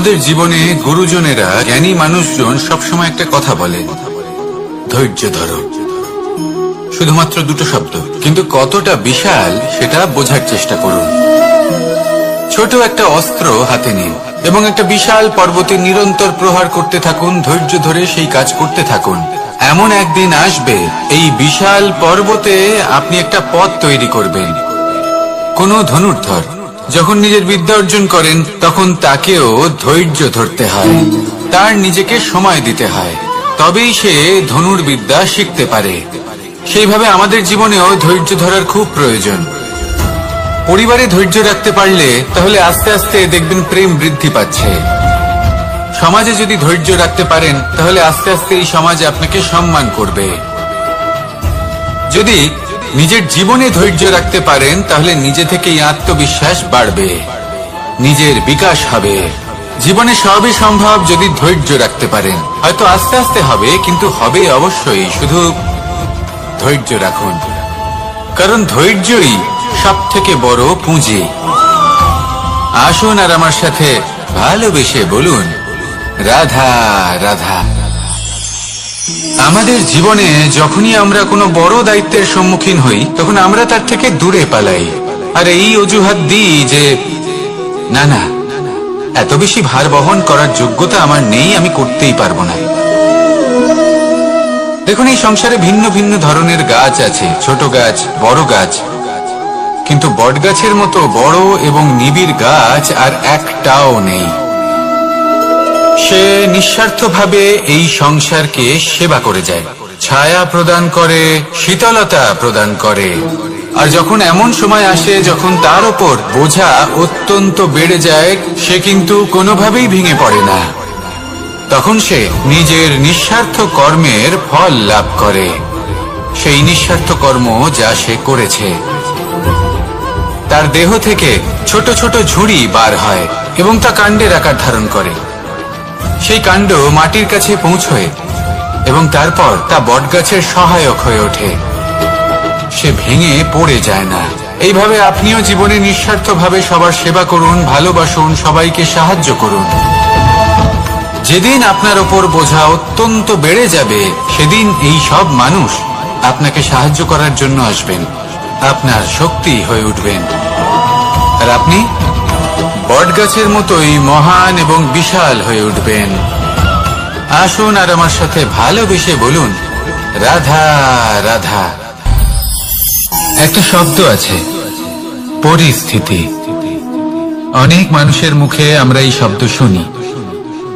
আমাদের জীবনে গুরুজনেরা, জ্ঞানী মানুষজন সবসময় একটা কথা বলেন, ধৈর্য ধরো। শুধুমাত্র দুটো শব্দ, কিন্তু কতটা বিশাল সেটা বোঝার চেষ্টা করুন। ছোট একটা অস্ত্র হাতে নিন এবং একটা বিশাল পর্বতে নিরন্তর প্রহার করতে থাকুন। ধৈর্য ধরে সেই কাজ করতে থাকুন। এমন একদিন আসবে, এই বিশাল পর্বতে আপনি একটা পথ তৈরি করবেন। কোনো ধনুর্ধর যখন নিজের বিদ্যা অর্জন করেন, তখন তাকেও ধৈর্য ধরতে হয়, তার নিজেকে সময় দিতে হয়, তবেই সে ধনুর্বিদ্যা শিখতে পারে। সেইভাবে আমাদের জীবনেও ধৈর্য ধরার খুব প্রয়োজন। পরিবারে ধৈর্য রাখতে পারলে তাহলে আস্তে আস্তে দেখবেন প্রেম বৃদ্ধি পাচ্ছে। সমাজে যদি ধৈর্য রাখতে পারেন, তাহলে আস্তে আস্তে এই সমাজ আপনাকে সম্মান করবে। যদি নিজের জীবনে ধৈর্য রাখতে পারেন, তাহলে নিজে থেকেই আত্মবিশ্বাস বাড়বে, নিজের বিকাশ হবে। জীবনে সবই সম্ভব যদি ধৈর্য রাখতে পারেন। হয়তো আস্তে আস্তে হবে, কিন্তু হবে অবশ্যই। শুধু ধৈর্য রাখুন, কারণ ধৈর্যই সব থেকে বড় পুঁজি। আসুন আর আমার সাথে ভালোবেসে বলুন, রাধা রাধা। আমাদের জীবনে যখনই আমরা কোনো বড় দায়িত্বের সম্মুখীন হই, তখন আমরা তার থেকে দূরে পালাই, আর এই অজুহাত দিই যে না না, এত বেশি ভার বহন করার যোগ্যতা আমার নেই, আমি করতেই পারবো না। দেখুন, এই সংসারে ভিন্ন ভিন্ন ধরনের গাছ আছে, ছোট গাছ, বড় গাছ, কিন্তু বটগাছের মতো বড় এবং নিবিড় গাছ আর একটাও নেই। সে নিঃস্বার্থভাবে এই সংসারকে সেবা করে যায়, ছায়া প্রদান করে, শীতলতা প্রদান করে। আর যখন এমন সময় আসে যখন তার উপর বোঝা অত্যন্ত বেড়ে যায়, সে কিন্তু কোনোভাবেই ভেঙে পড়ে না। তখন সে নিজের নিঃস্বার্থ কর্মের ফল লাভ করে, সেই নিঃস্বার্থ কর্ম যা সে করেছে। তার দেহ থেকে ছোট ছোট ঝুড়ি বার হয় এবং তা কাণ্ডের আকার ধারণ করে। সেই কাণ্ড মাটির কাছে পৌঁছয় এবং তারপর তা বটগাছের সহায়ক হয়ে ওঠে। সে ভেঙে পড়ে যায় না। এইভাবে আপনিও জীবনে নিঃস্বার্থভাবে সবার সেবা করুন, ভালোবাসুন, সবাইকে সাহায্য করুন। যেদিন আপনার ওপর বোঝা অত্যন্ত বেড়ে যাবে, সেদিন এই সব মানুষ আপনাকে সাহায্য করার জন্য আসবেন, আপনার শক্তি হয়ে উঠবেন, আর আপনি বটগাছের মতোই মহান এবং বিশাল হয়ে উঠবেন। আসুন আর আমার সাথে ভালোবেসে বলুন, রাধা রাধা। একটা শব্দ আছে, পরিস্থিতি। অনেক মানুষের মুখে আমরা এই শব্দ শুনি।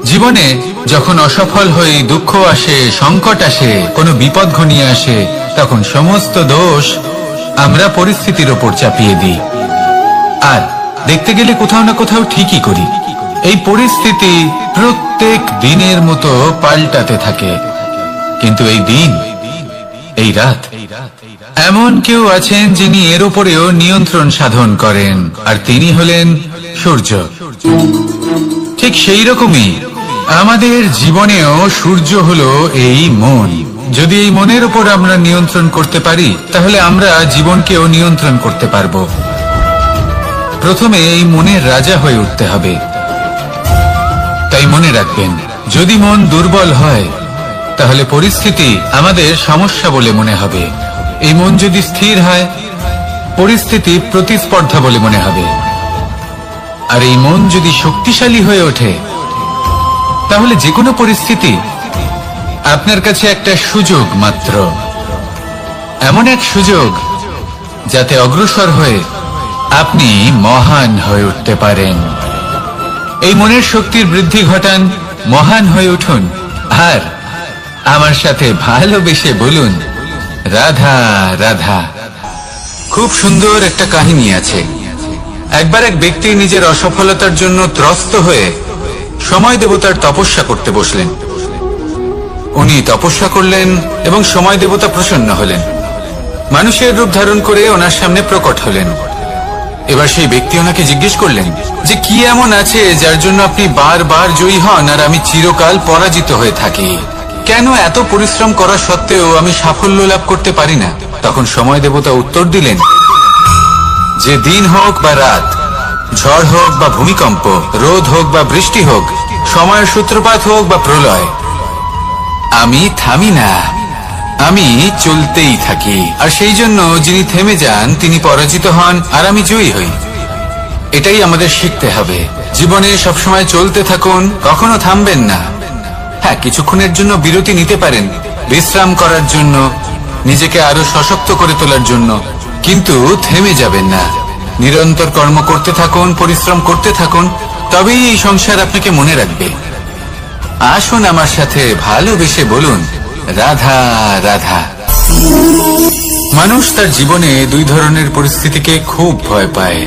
জীবনে যখন অসফল হয়ে দুঃখ আসে, সংকট আসে, কোনো বিপদ ঘনিয়ে আসে, তখন সমস্ত দোষ আমরা পরিস্থিতির ওপর চাপিয়ে দিই। আর দেখতে গেলে কোথাও না কোথাও ঠিকই করি। এই পরিস্থিতি প্রত্যেক দিনের মতো পাল্টাতে থাকে, কিন্তু এই দিন, এই রাত, এমন কেউ আছেন যিনি এর উপরেও নিয়ন্ত্রণ সাধন করেন, আর তিনি হলেন সূর্য। ঠিক সেই রকমই আমাদের জীবনেও সূর্য হলো এই মন। যদি এই মনের উপর আমরা নিয়ন্ত্রণ করতে পারি, তাহলে আমরা জীবনকেও নিয়ন্ত্রণ করতে পারবো। প্রথমে এই মনের রাজা হয়ে উঠতে হবে। তাই মনে রাখবেন, যদি মন দুর্বল হয়, তাহলে পরিস্থিতি আমাদের সমস্যা বলে মনে হবে। এই মন যদি স্থির হয়, পরিস্থিতি প্রতিস্পর্ধা বলে মনে হবে। আর এই মন যদি শক্তিশালী হয়ে ওঠে, তাহলে যে কোনো পরিস্থিতি আপনার কাছে একটা সুযোগ মাত্র, এমন এক সুযোগ যাতে অগ্রসর হয়ে আপনি মহান হয়ে উঠতে পারেন। এই মনের শক্তির বৃদ্ধি ঘটান, মহান হয়ে উঠুন, আর আমার সাথে ভালোবেসে বলুন, রাধা রাধা। খুব সুন্দর একটা কাহিনী আছে। একবার এক ব্যক্তি নিজের অসফলতার জন্য ত্রস্ত হয়ে সময় দেবতার তপস্যা করতে বসলেন। উনি তপস্যা করলেন এবং সময় দেবতা প্রসন্ন হলেন, মানুষের রূপ ধারণ করে ওনার সামনে প্রকট হলেন। এবার সেই ব্যক্তি ওনাকে জিজ্ঞেস করলেন যে কি এমন আছে যার জন্য আপনি বারবার জয়ী হন আর আমি চিরকাল পরাজিত হয়ে থাকি? কেন এত পরিশ্রম করা সত্ত্বেও আমি সাফল্য লাভ করতে পারি না? তখন সময় দেবতা উত্তর দিলেন যে দিন হোক বা রাত, ঝড় হোক বা ভূমিকম্প, রোদ হোক বা বৃষ্টি হোক, সময়ের সূত্রপাত হোক বা প্রলয়, আমি থামি না, আমি চলতেই থাকি। আর সেই জন্য যিনি থেমে যান তিনি পরাজিত হন, আর আমি জয়ী হই। এটাই আমাদের শিখতে হবে। জীবনে সবসময় চলতে থাকুন, কখনো থামবেন না। হ্যাঁ, কিছুক্ষণের জন্য বিরতি নিতে পারেন, বিশ্রাম করার জন্য, নিজেকে আরো সশক্ত করে তোলার জন্য, কিন্তু থেমে যাবেন না। নিরন্তর কর্ম করতে থাকুন, পরিশ্রম করতে থাকুন, তবেই এই সংসার আপনাকে মনে রাখবে। আসুন আমার সাথে ভালোবেসে বলুন, রাধা রাধা। মানুষ তার জীবনে দুই ধরনের পরিস্থিতিকে খুব ভয় পায়।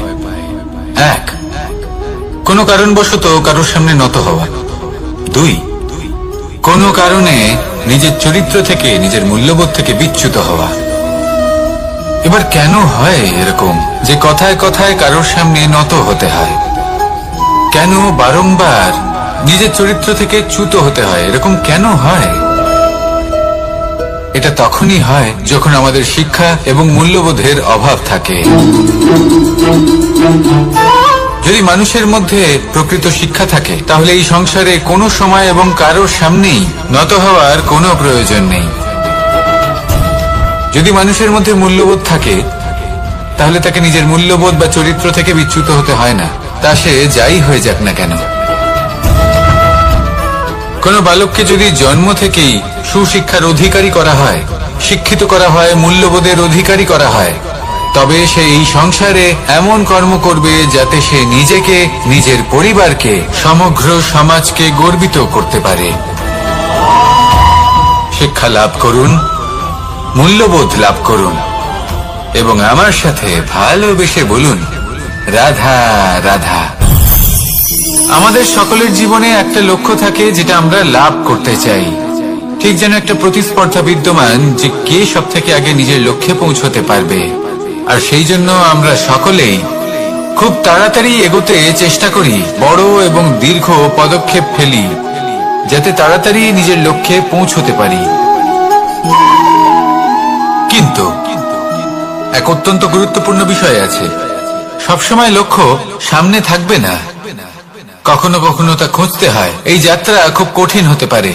এক, কোনো কারণবশত কারোর সামনে নত হওয়া। দুই, কোনো কারণে নিজের চরিত্র থেকে, নিজের মূল্যবোধ থেকে বিচ্যুত হওয়া। এবার কেন হয় এরকম যে কথায় কথায় কারোর সামনে নত হতে হয়? কেন বারংবার নিজের চরিত্র থেকে চ্যুত হতে হয়? এরকম কেন হয়? এটা তখনই হয় যখন আমাদের শিক্ষা এবং মূল্যবোধের অভাব থাকে। যদি মানুষের মধ্যে প্রকৃত শিক্ষা থাকে, তাহলে এই সংসারে কোনো সময় এবং কারোর সামনেই নত হওয়ার কোনো প্রয়োজন নেই। যদি মানুষের মধ্যে মূল্যবোধ থাকে, তাহলে তাকে নিজের মূল্যবোধ বা চরিত্র থেকে বিচ্যুত হতে হয় না, তা সে যাই হয়ে যাক না কেন। কোন বালককে যদি জন্ম থেকেই সুশিক্ষার অধিকারী করা হয়, শিক্ষিত করা হয়, মূল্যবোধের অধিকারী করা হয়, তবে সে এই সংসারে এমন কর্ম করবে যাতে সে নিজেকে, নিজের পরিবারকে, সমগ্র সমাজকে গর্বিত করতে পারে। শিক্ষা লাভ করুন, মূল্যবোধ লাভ করুন, এবং আমার সাথে ভালোবেসে বলুন, রাধা রাধা। আমাদের সকলের জীবনে একটা লক্ষ্য থাকে যেটা আমরা লাভ করতে চাই। ঠিক যেন একটা প্রতিস্পর্ধা বিদ্যমান যে কে সব থেকে আগে নিজের লক্ষ্যে পৌঁছতে পারবে। আর সেই জন্য আমরা সকলেই খুব তাড়াতাড়ি এগোতে চেষ্টা করি, বড় এবং দীর্ঘ পদক্ষেপ ফেলি, যাতে তাড়াতাড়ি নিজের লক্ষ্যে পৌঁছতে পারি। কিন্তু এক অত্যন্ত গুরুত্বপূর্ণ বিষয় আছে, সবসময় লক্ষ্য সামনে থাকবে না, কখনো কখনো তা খুঁজতে হয়। এই যাত্রা খুব কঠিন হতে পারে।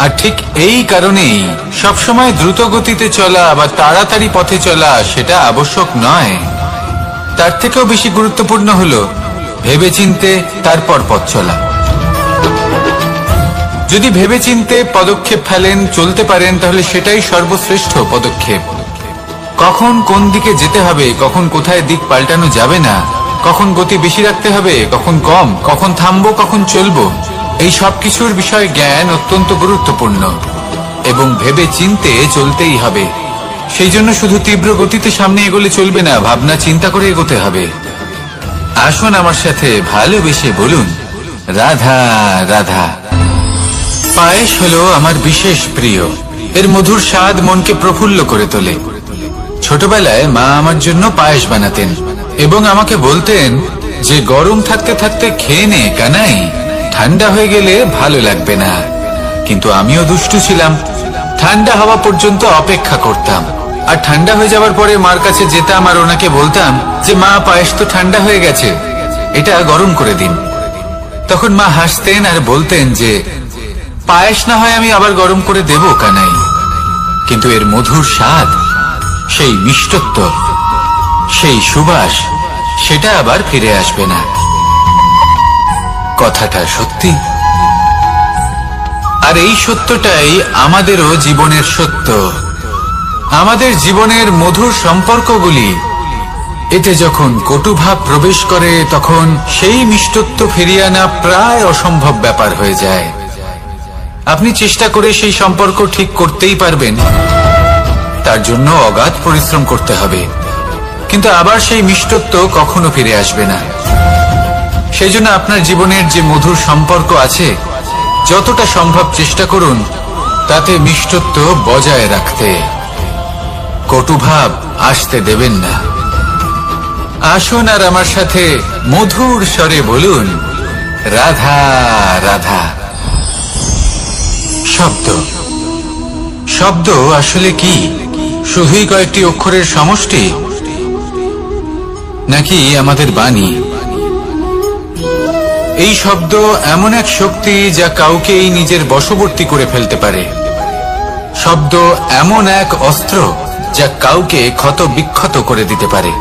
আর ঠিক এই কারণেই সবসময় দ্রুত গতিতে চলা বা তাড়াতাড়ি পথে চলা সেটা আবশ্যক নয়। তার থেকেও বেশি গুরুত্বপূর্ণ হলো ভেবেচিন্তে তারপর পথ চলা। যদি ভেবেচিন্তে পদক্ষেপ ফেলেন, চলতে পারেন, তাহলে সেটাই সর্বশ্রেষ্ঠ পদক্ষেপ। কখন কোন দিকে যেতে হবে, কখন কোথায় দিক পাল্টানো যাবে না, কখন গতি বেশি রাখতে হবে, কখন কম, কখন থামবো, কখন চলবো, এই সব কিছুর বিষয়ে জ্ঞান অত্যন্ত গুরুত্বপূর্ণ এবং ভেবে চিন্তে চলতেই হবে। সেই জন্য শুধু তীব্র গতিতে সামনে এগোলে চলবে না, ভাবনা চিন্তা করে এগোতে হবে। আসুন আমার সাথে ভালোবেসে বলুন, রাধা রাধা। পায়েস হলো আমার বিশেষ প্রিয়। এর মধুর স্বাদ মনকে প্রফুল্ল করে তোলে। ছোটবেলায় মা আমার জন্য পায়েস বানাতেন এবং আমাকে বলতেন যে গরম থাকতে থাকতে খেয়ে নে কানাই, ঠান্ডা হয়ে গেলে ভালো লাগবে না। কিন্তু আমিও দুষ্টু ছিলাম, ঠান্ডা হওয়া পর্যন্ত অপেক্ষা করতাম, আর ঠান্ডা হয়ে যাওয়ার পরে মার কাছে যেতাম আর ওনাকে বলতাম যে মা, পায়েস তো ঠান্ডা হয়ে গেছে, এটা গরম করে দিন। তখন মা হাসতেন আর বলতেন যে পায়েস না হয় আমি আবার গরম করে দেব কানাই, কিন্তু এর মধুর স্বাদ, সেই মিষ্টত্ব, সেই সুবাস, সেটা আবার ফিরে আসবে না। কথাটা সত্যি। আর এই সত্যটাই আমাদেরও জীবনের সত্য। আমাদের জীবনের মধুর সম্পর্কগুলি, এতে যখন কটুভাব প্রবেশ করে, তখন সেই মিষ্টত্ব ফিরিয়ে আনা প্রায় অসম্ভব ব্যাপার হয়ে যায়। আপনি চেষ্টা করে সেই সম্পর্ক ঠিক করতেই পারবেন, তার জন্য অগাধ পরিশ্রম করতে হবে, কিন্তু আবার সেই মিষ্টত্ব কখনো ফিরে আসবে না। সেই জন্য আপনার জীবনের যে মধুর সম্পর্ক আছে, যতটা সম্ভব চেষ্টা করুন তাতে মিষ্টত্ব বজায় রাখতে। কটুভাব আসতে দেবেন না। আসুন আর আমার সাথে মধুর স্বরে বলুন, রাধা রাধা। শব্দ, শব্দ আসলে কি? শুধুই কয়েকটি অক্ষরের সমষ্টি, নাকি আমাদের বাণী, এই শব্দ এমন এক শক্তি যা কাউকেই নিজের বশবর্তী করে ফেলতে পারে। শব্দ এমন এক অস্ত্র যা কাউকে ক্ষত বিক্ষত করে দিতে পারে।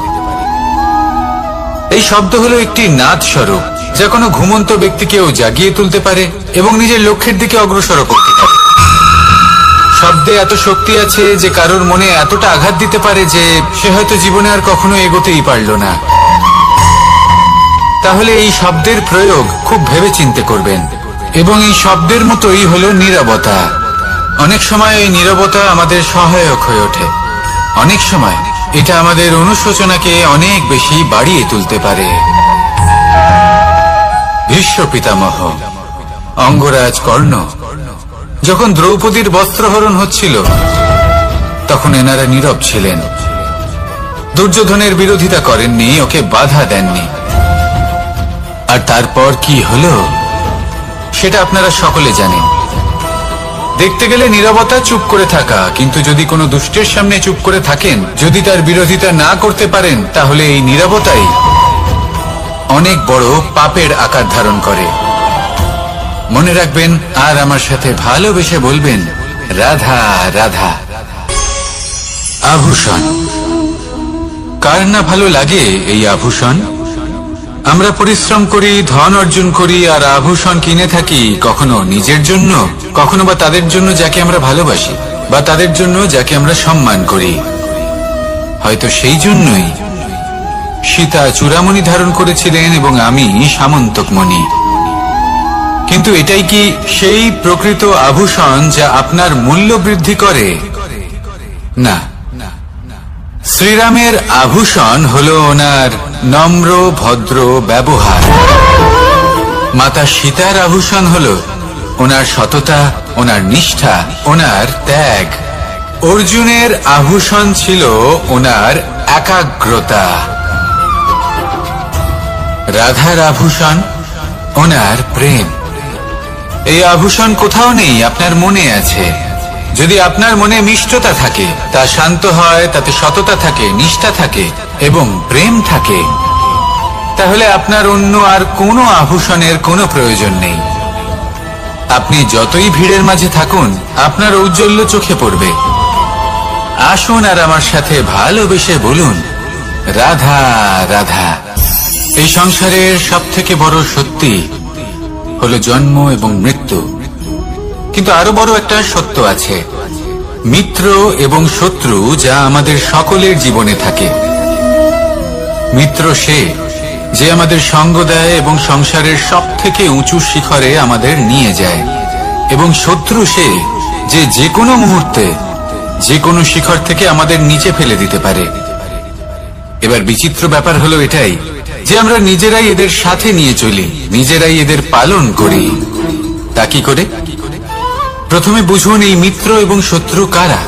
এই শব্দ হলো একটি নাদ স্বরূপ যা কোনো ঘুমন্ত ব্যক্তিকেও জাগিয়ে তুলতে পারে এবং নিজের লক্ষ্যের দিকে অগ্রসর করতে পারে। শব্দে এত শক্তি আছে যে কারোর মনে এতটা আঘাত দিতে পারে যে সে হয়তো জীবনে আর কখনো এগোতেই পারল না। তাহলে এই শব্দের প্রয়োগ খুব ভেবে চিন্তে করবেন। এবং এই শব্দের মতোই হলো নীরবতা। অনেক সময় এই নীরবতা আমাদের সহায়ক হয়ে ওঠে। অনেক সময় এটা আমাদের অনুশোচনাকে অনেক বেশি বাড়িয়ে তুলতে পারে। ভীষ্ম পিতামহ, অঙ্গরাজ কর্ণ যখন দ্রৌপদীর বস্ত্রহরণ হচ্ছিল তখন এনারা নীরব ছিলেন। দুর্যোধনের বিরোধিতা করেননি, ওকে বাধা দেননি। আর তারপর কি হলো সেটা আপনারা সকলে জানেন। দেখতে গেলে নীরবতা চুপ করে থাকা, কিন্তু যদি কোনো দুষ্টের সামনে চুপ করে থাকেন, যদি তার বিরোধিতা না করতে পারেন, তাহলে এই নীরবতাই অনেক বড় পাপের আকার ধারণ করে। মনে রাখবেন আর আমার সাথে ভালোবেসে বলবেন, রাধা রাধা। আভূষণ। কার না ভালো লাগে এই আভূষণ? আমরা পরিশ্রম করি, ধন অর্জন করি আর আভূষণ কিনে থাকি, কখনো নিজের জন্য, কখনো বা তাদের জন্য যাকে আমরা ভালোবাসি, বা তাদের জন্য যাকে আমরা সম্মান করি। হয়তো সেই জন্যই সীতা চূড়ামণি ধারণ করেছিলেন এবং আমি সামন্তকমণি। কিন্তু এটাই কি সেই প্রকৃত আভূষণ যা আপনার মূল্য বৃদ্ধি করে? না। শ্রীরামের আভূষণ হল ওনার নম্র ভদ্র ব্যবহার। মাতা সীতার আভূষণ হল ওনার সততা, ওনার নিষ্ঠা, ওনার ত্যাগ। অর্জুনের আভূষণ ছিল ওনার একাগ্রতা। রাধার আভূষণ ওনার প্রেম। এই আভূষণ কোথাও নেই, আপনার মনে আছে। যদি আপনার মনে মিষ্টতা থাকে, তা শান্ত হয়, তাতে সততা থাকে, নিষ্ঠা থাকে এবং প্রেম থাকে, তাহলে আপনার অন্য আর কোনো আভূষণের কোনো প্রয়োজন নেই। আপনি যতই ভিড়ের মাঝে থাকুন, আপনার ঔজ্জ্বল্য চোখে পড়বে। আসুন আর আমার সাথে ভালোবেসে বলুন, রাধা রাধা। এই সংসারের সব থেকে বড় সত্যি হলো জন্ম এবং মৃত্যু, কিন্তু আরো বড় একটা সত্য আছে, মিত্র এবং শত্রু, যা আমাদের সকলের জীবনে থাকে। মিত্র সে যে আমাদের সঙ্গ দেয় এবং সংসারের সব থেকে উঁচু শিখরে আমাদের নিয়ে যায়, এবং শত্রু সে যে যে কোনো মুহূর্তে যে কোনো শিখর থেকে আমাদের নিচে ফেলে দিতে পারে। এবার বিচিত্র ব্যাপার হলো এটাই যে আমরা নিজেরাই এদের সাথে নিয়ে চলি, নিজেরাই এদের পালন করি। তা কি করে? প্রথমে বুঝুন এই মিত্র এবং শত্রু কারা।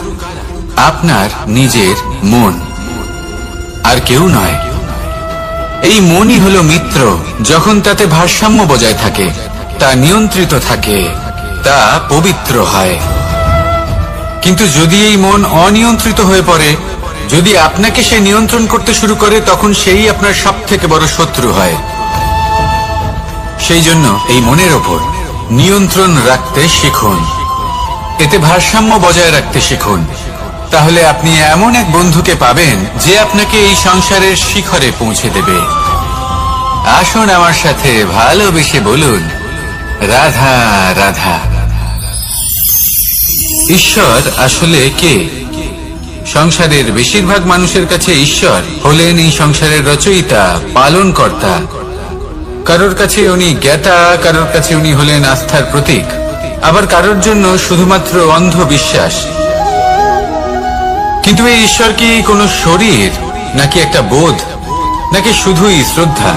আপনার নিজের মন, আর কেউ নয়। এই মনই হলো মিত্র যখন তাতে ভারসাম্য বজায় থাকে, তা নিয়ন্ত্রিত থাকে, তা পবিত্র হয়। কিন্তু যদি এই মন অনিয়ন্ত্রিত হয়ে পড়ে, যদি আপনাকে সে নিয়ন্ত্রণ করতে শুরু করে, তখন সেই আপনার সব থেকে বড় শত্রু হয়। সেই জন্য এই মনের ওপর নিয়ন্ত্রণ রাখতে শিখুন, এতে ভারসাম্য বজায় রাখতে শিখুন। তাহলে আপনি এমন এক বন্ধুকে পাবেন যে আপনাকে এই সংসারের শিখরে পৌঁছে দেবে। আসুন আমার সাথে ভালোবেসে বলুন, রাধা রাধা। ঈশ্বর আসলে কে? সংসারের বেশিরভাগ মানুষের কাছে ঈশ্বর হলেন এই সংসারের রচয়িতা, পালনকর্তা। কারোর কাছে উনি জ্ঞাতা, কারোর কাছে উনি হলেন আস্থার প্রতীক, আবার কারোর জন্য শুধুমাত্র অন্ধ বিশ্বাস। কিন্তু এই ঈশ্বর কি কোনো শরীর, নাকি একটা বোধ, নাকি শুধুই শ্রদ্ধা?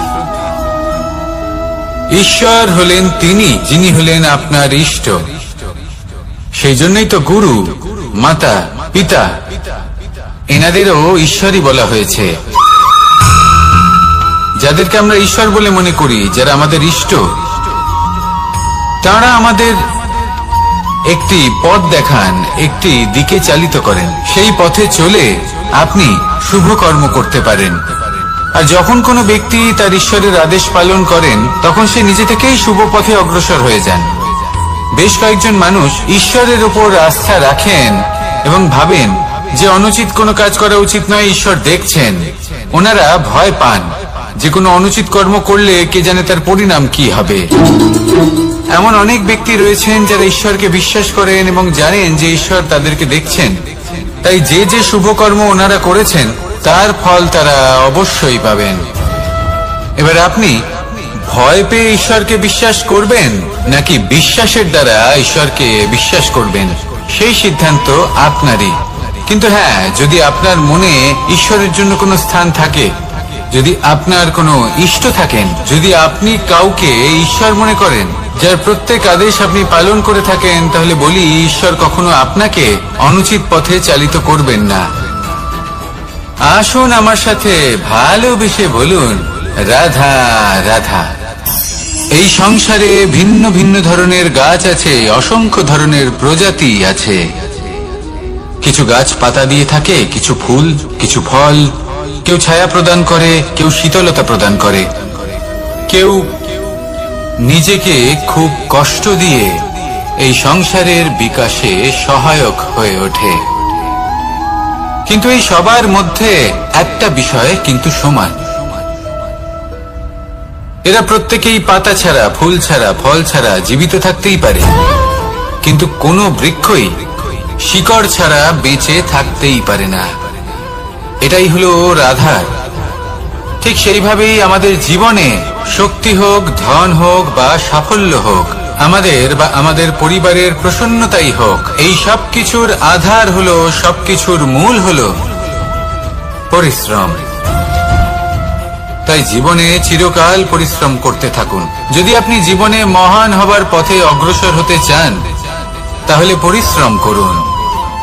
ঈশ্বর হলেন তিনি যিনি হলেন আপনার ইষ্ট। সেই জন্যই তো গুরু, মাতা, পিতা এনাদেরও ঈশ্বরই বলা হয়েছে। যাদেরকে আমরা ঈশ্বর বলে মনে করি, যারা আমাদের ইষ্ট, তারা আমাদের একটি পথ দেখান, একটি দিকে চালিত করেন। সেই পথে চলে আপনি শুভ কর্ম করতে পারেন, আর যখন কোনো ব্যক্তি তার ঈশ্বরের আদেশ পালন করেন তখন সে নিজে থেকেই শুভ পথে অগ্রসর হয়ে যান। বেশ কয়েকজন মানুষ ঈশ্বরের উপর আস্থা রাখেন এবং ভাবেন যে অনুচিত কোনো কাজ করা উচিত নয়, ঈশ্বর দেখছেন। ওনারা ভয় পান যে কোনো অনুচিত কর্ম করলে কে জানে তার পরিণাম কি হবে। এমন অনেক ব্যক্তি রয়েছেন যারা ঈশ্বরকে বিশ্বাস করেন এবং জানেন যে ঈশ্বর তাদেরকে দেখছেন, তাই যে যে শুভ কর্ম ওনারা করেছেন তার ফল তারা অবশ্যই পাবেন। এবার আপনি ভয় পেয়ে ঈশ্বরকে বিশ্বাস করবেন নাকি বিশ্বাসের দ্বারা ঈশ্বরকে বিশ্বাস করবেন, সেই সিদ্ধান্ত আপনারই। কিন্তু হ্যাঁ, যদি আপনার মনে ঈশ্বরের জন্য কোনো স্থান থাকে, যদি আপনার কোনো ইষ্ট থাকেন, যদি আপনি কাউকে ঈশ্বর মনে করেন যার প্রত্যেক আদেশ আপনি পালন করে থাকেন, তাহলে বলি ঈশ্বর কখনো আপনাকে অনুচিত পথে চালিত করবেন না। আসুন আমার সাথে ভালোবেসে বলুন, রাধা রাধা। এই সংসারে ভিন্ন ভিন্ন ধরনের গাছ আছে, অসংখ্য ধরনের প্রজাতি আছে। কিছু গাছ পাতা দিয়ে থাকে, কিছু ফুল, কিছু ফল। কেউ ছায়া প্রদান করে, কেউ শীতলতা প্রদান করে, কেউ নিজেকে খুব কষ্ট দিয়ে এই সংসারের বিকাশে সহায়ক হয়ে ওঠে। কিন্তু এই সবার মধ্যে একটা বিষয় কিন্তু সমান, এরা প্রত্যেকেই পাতা ছাড়া, ফুল ছাড়া, ফল ছাড়া জীবিত থাকতেই পারে, কিন্তু কোনো বৃক্ষই শিকড় ছাড়া বেঁচে থাকতেই পারে না। এটাই হলো রাধার। ঠিক সেইভাবেই আমাদের জীবনে শক্তি হোক, ধন হোক বা সাফল্য হোক, আমাদের বা আমাদের পরিবারের প্রসন্নতাই হোক, এই সব কিছুর আধার হলো, সবকিছুর মূল হলো পরিশ্রম। তাই জীবনে চিরকাল পরিশ্রম করতে থাকুন। যদি আপনি জীবনে মহান হবার পথে অগ্রসর হতে চান, তাহলে পরিশ্রম করুন।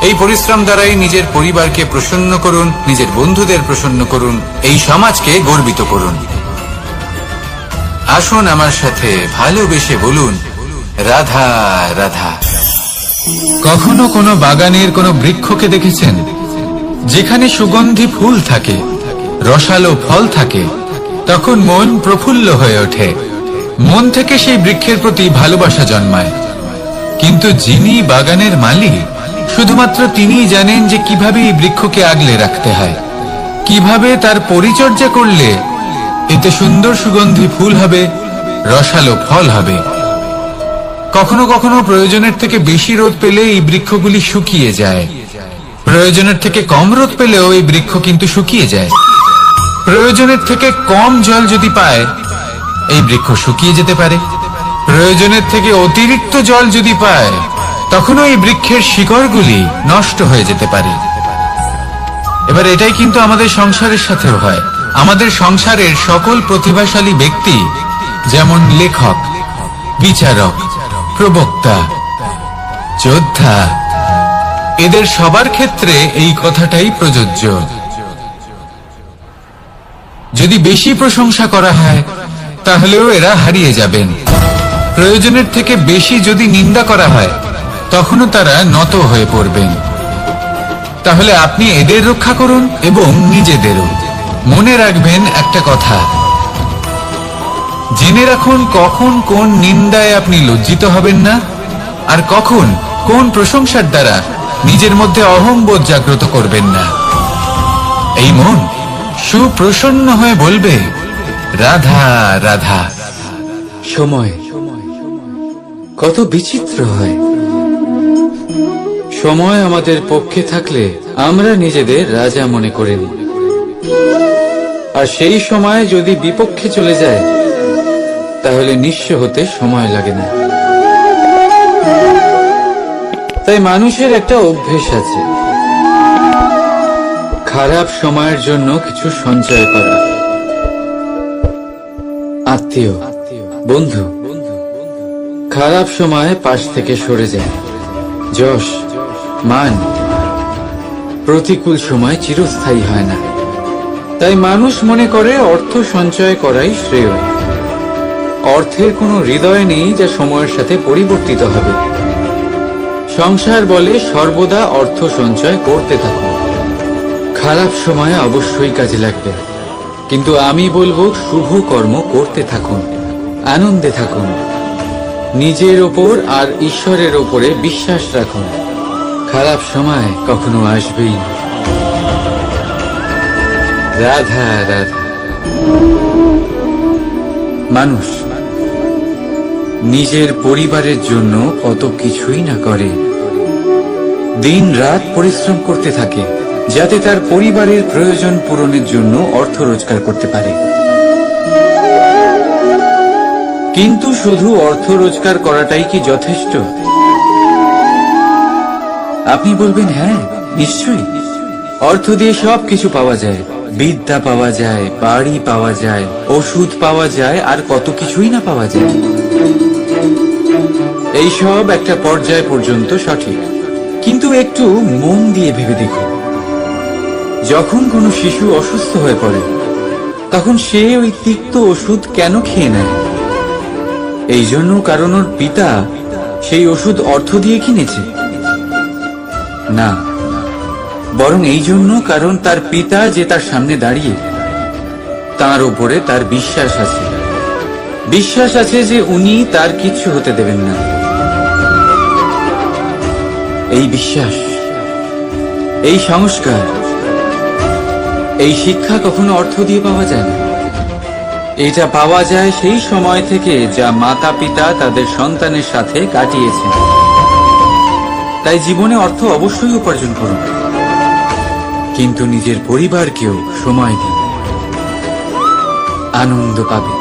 এই পরিশ্রম দ্বারাই নিজের পরিবারকে প্রসন্ন করুন, নিজের বন্ধুদের প্রসন্ন করুন, এই সমাজকে গর্বিত করুন। আসুন আমার সাথে ভালোবেসে বলুন, রাধা রাধা। কখনো কোনো বাগানের কোনো বৃক্ষকে দেখেছেন যেখানে সুগন্ধি ফুল থাকে, রসালো ফল থাকে? তখন মন প্রফুল্ল হয়ে ওঠে, মন থেকে সেই বৃক্ষের প্রতি ভালোবাসা জন্মায়। কিন্তু যিনি বাগানের মালিক, শুধুমাত্র তিনিই জানেন যে কিভাবে এই বৃক্ষকে আগলে রাখতে হয়, কিভাবে তার পরিচর্যা করলে এতে সুন্দর সুগন্ধি ফুল হবে, রসালো ফল হবে। কখনো কখনো প্রয়োজনের থেকে বেশি রোদ পেলে এই বৃক্ষগুলি শুকিয়ে যায়, প্রয়োজনের থেকে কম রোদ পেলেও এই বৃক্ষ কিন্তু শুকিয়ে যায়। প্রয়োজনের থেকে কম জল যদি পায়, এই বৃক্ষ শুকিয়ে যেতে পারে। প্রয়োজনের থেকে অতিরিক্ত জল যদি পায়, তখনও এই বৃক্ষের শিকড়গুলি নষ্ট হয়ে যেতে পারে। এবার এটাই কিন্তু আমাদের সংসারের সাথেও হয়। আমাদের সংসারের সকল প্রতিভাশালী ব্যক্তি, যেমন লেখক, বিচারক, প্রবক্তা, যোদ্ধা, এদের সবার ক্ষেত্রে এই কথাটাই প্রযোজ্য। যদি বেশি প্রশংসা করা হয়, তাহলেও এরা হারিয়ে যাবেন। প্রয়োজনের থেকে বেশি যদি নিন্দা করা হয়, তখনও তারা নত হয়ে পড়বেন। তাহলে আপনি এদের রক্ষা করুন এবং নিজেদেরও। মনে রাখবেন একটা কথা, জেনে রাখুন কখন কোন নিন্দায় আপনি লজ্জিত হবেন না, আর কখন কোন প্রশংসার দ্বারা নিজের মধ্যে অহংবোধ জাগ্রত করবেন না। এই মন সুপ্রসন্ন হয়ে বলবে, রাধা রাধা। সময় কত বিচিত্র হয়। সময় আমাদের পক্ষে থাকলে আমরা নিজেদের রাজা মনে করে নিই, আর সেই সময় যদি বিপক্ষে চলে যায়, তাহলে নিঃস্ব হতে সময় লাগে না। তাই মানুষের একটা অভ্যেস আছে, খারাপ সময়ের জন্য কিছু সঞ্চয় করা। আত্মীয়, বন্ধু খারাপ সময় পাশ থেকে সরে যায়। যশ, মান প্রতিকূল সময় চিরস্থায়ী হয় না। তাই মানুষ মনে করে অর্থ সঞ্চয় করাই শ্রেয়। অর্থের কোনো হৃদয় নেই যা সময়ের সাথে পরিবর্তিত হবে। সংসার বলে সর্বদা অর্থ সঞ্চয় করতে থাকুন, খারাপ সময়ে অবশ্যই কাজে লাগবে। কিন্তু আমি বলবো শুভ কর্ম করতে থাকুন, আনন্দে থাকুন, নিজের ওপর আর ঈশ্বরের ওপরে বিশ্বাস রাখুন। খারাপ সময় কখনো আসবেই না। রাধা রাধা। মানুষ নিজের পরিবারের জন্য কত কিছুই না করে, দিন রাত পরিশ্রম করতে থাকে যাতে তার পরিবারের প্রয়োজন পূরণের জন্য অর্থ রোজগার করতে পারে। কিন্তু শুধু অর্থ রোজগার করাটাই কি যথেষ্ট? আপনি বলবেন হ্যাঁ, নিশ্চয়ই। অর্থ দিয়ে সব কিছু পাওয়া যায়, বিদ্যা পাওয়া যায়, বাড়ি পাওয়া যায়, ওষুধ পাওয়া যায়, আর কত কিছুই না পাওয়া যায়। এই সব একটা পর্যায় পর্যন্ত সঠিক, কিন্তু একটু মন দিয়ে ভেবে দেখুন, যখন কোনো শিশু অসুস্থ হয়ে পড়ে তখন সে ওই তিক্ত ওষুধ কেন খেয়ে নেয়? এই জন্য কারণ ওর পিতা সেই ওষুধ অর্থ দিয়ে কিনেছে? না, বরং এই জন্য কারণ তার পিতা যে তার সামনে দাঁড়িয়ে, তার উপরে তার বিশ্বাস আছে। বিশ্বাস আছে যে উনি তার কিচ্ছু হতে দেবেন না। এই বিশ্বাস, এই সংস্কার, এই শিক্ষা কখনো অর্থ দিয়ে পাওয়া যায় না। এটা পাওয়া যায় সেই সময় থেকে যা মাতা পিতা তাদের সন্তানের সাথে কাটিয়েছেন। তাই জীবনে অর্থ অবশ্যই উপার্জন করুন, কিন্তু নিজের পরিবারকেও সময় দিন, আনন্দ পাবে।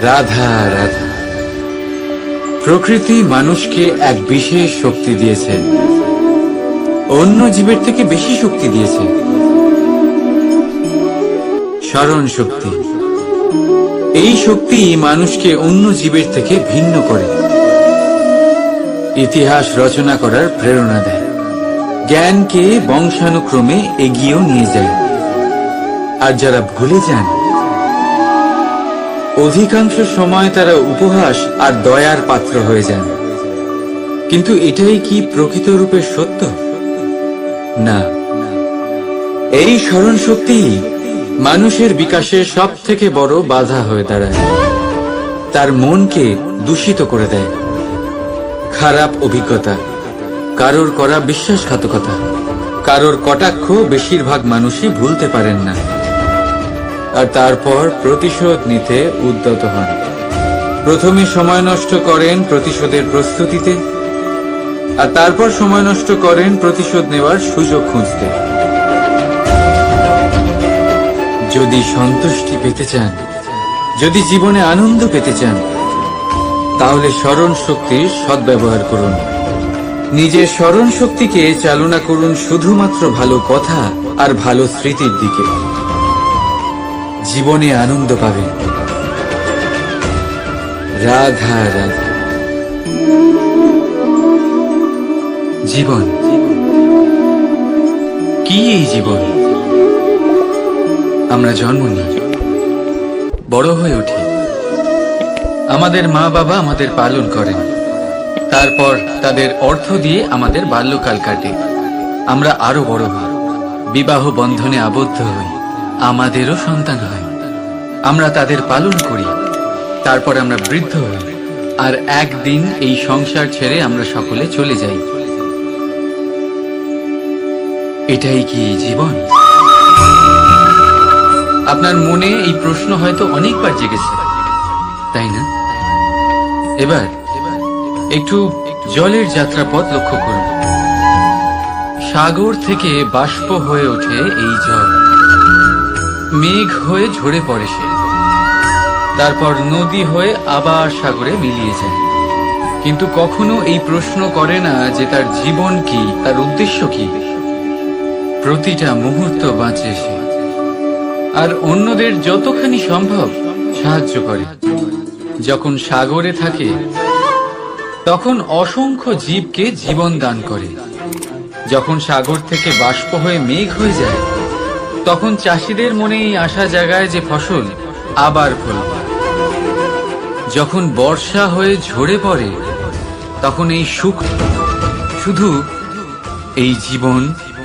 রাধা রাধা। প্রকৃতি মানুষকে এক বিশেষ শক্তি দিয়েছে, অন্য জীবের থেকে বেশি শক্তি দিয়েছে, স্মরণ শক্তি। এই শক্তি মানুষকে অন্য জীবের থেকে ভিন্ন করে, ইতিহাস রচনা করার প্রেরণা দেয়, জ্ঞানকে বংশানুক্রমে এগিয়েও নিয়ে যায়। আর যারা ভুলে যান, অধিকাংশ সময় তারা উপহাস আর দয়ার পাত্র হয়ে যান। কিন্তু এটাই কি প্রকৃত রূপে সত্য? না। এই স্মরণ শক্তি মানুষের বিকাশের সব থেকে বড় বাধা হয়ে দাঁড়ায়, তার মনকে দূষিত করে দেয়। খারাপ অভিজ্ঞতা, কারোর করা বিশ্বাসঘাতকতা, কারোর কটাক্ষ বেশিরভাগ মানুষই ভুলতে পারেন না, আর তারপর প্রতিশোধ নিতে উদ্যত হন। প্রথমে সময় নষ্ট করেন প্রতিশোধের প্রস্তুতিতে, আর তারপর সময় নষ্ট করেন প্রতিশোধ নেওয়ার সুযোগ খুঁজতে। যদি সন্তুষ্টি পেতে চান, যদি জীবনে আনন্দ পেতে চান, তাহলে স্মরণ শক্তির সদ্ব্যবহার করুন। নিজের স্মরণ শক্তিকে চালনা করুন শুধুমাত্র ভালো কথা আর ভালো স্মৃতির দিকে। জীবনে আনন্দ পাবেন। রাধা রাধা। জীবন কি? এই জীবন আমরা জন্ম নিই, বড় হয়ে উঠি, আমাদের মা বাবা আমাদের পালন করেন, তারপর তাদের অর্থ দিয়ে আমাদের বাল্যকাল কাটে, আমরা আরো বড় হই, বিবাহ বন্ধনে আবদ্ধ হই, আমাদেরও সন্তান হয়, আমরা তাদের পালন করি, তারপর আমরা বৃদ্ধ হই, আর একদিন এই সংসার ছেড়ে আমরা সকলে চলে যাই। এটাই কি জীবন? আপনার মনে এই প্রশ্ন হয়তো অনেকবার জেগেছে, তাই না? এবার একটু জলের যাত্রাপথ লক্ষ্য করুন। সাগর থেকে বাষ্প হয়ে ওঠে এই জল, মেঘ হয়ে ঝরে পড়ে সে, তারপর নদী হয়ে আবার সাগরে মিলিয়ে যায়। কিন্তু কখনো এই প্রশ্ন করে না যে তার জীবন কি, তার উদ্দেশ্য কি। প্রতিটা মুহূর্ত বাঁচে সে, আর অন্যদের যতখানি সম্ভব সাহায্য করে। যখন সাগরে থাকে তখন অসংখ্য জীবকে জীবন দান করে। যখন সাগর থেকে বাষ্প হয়ে মেঘ হয়ে যায় তখন চাষিদের মনে এই আশা জাগায় যে ফসল আবার ফলবে। যখন বর্ষা হয়ে ঝরে পড়ে তখন এই সুখ, শুধু এই জীবন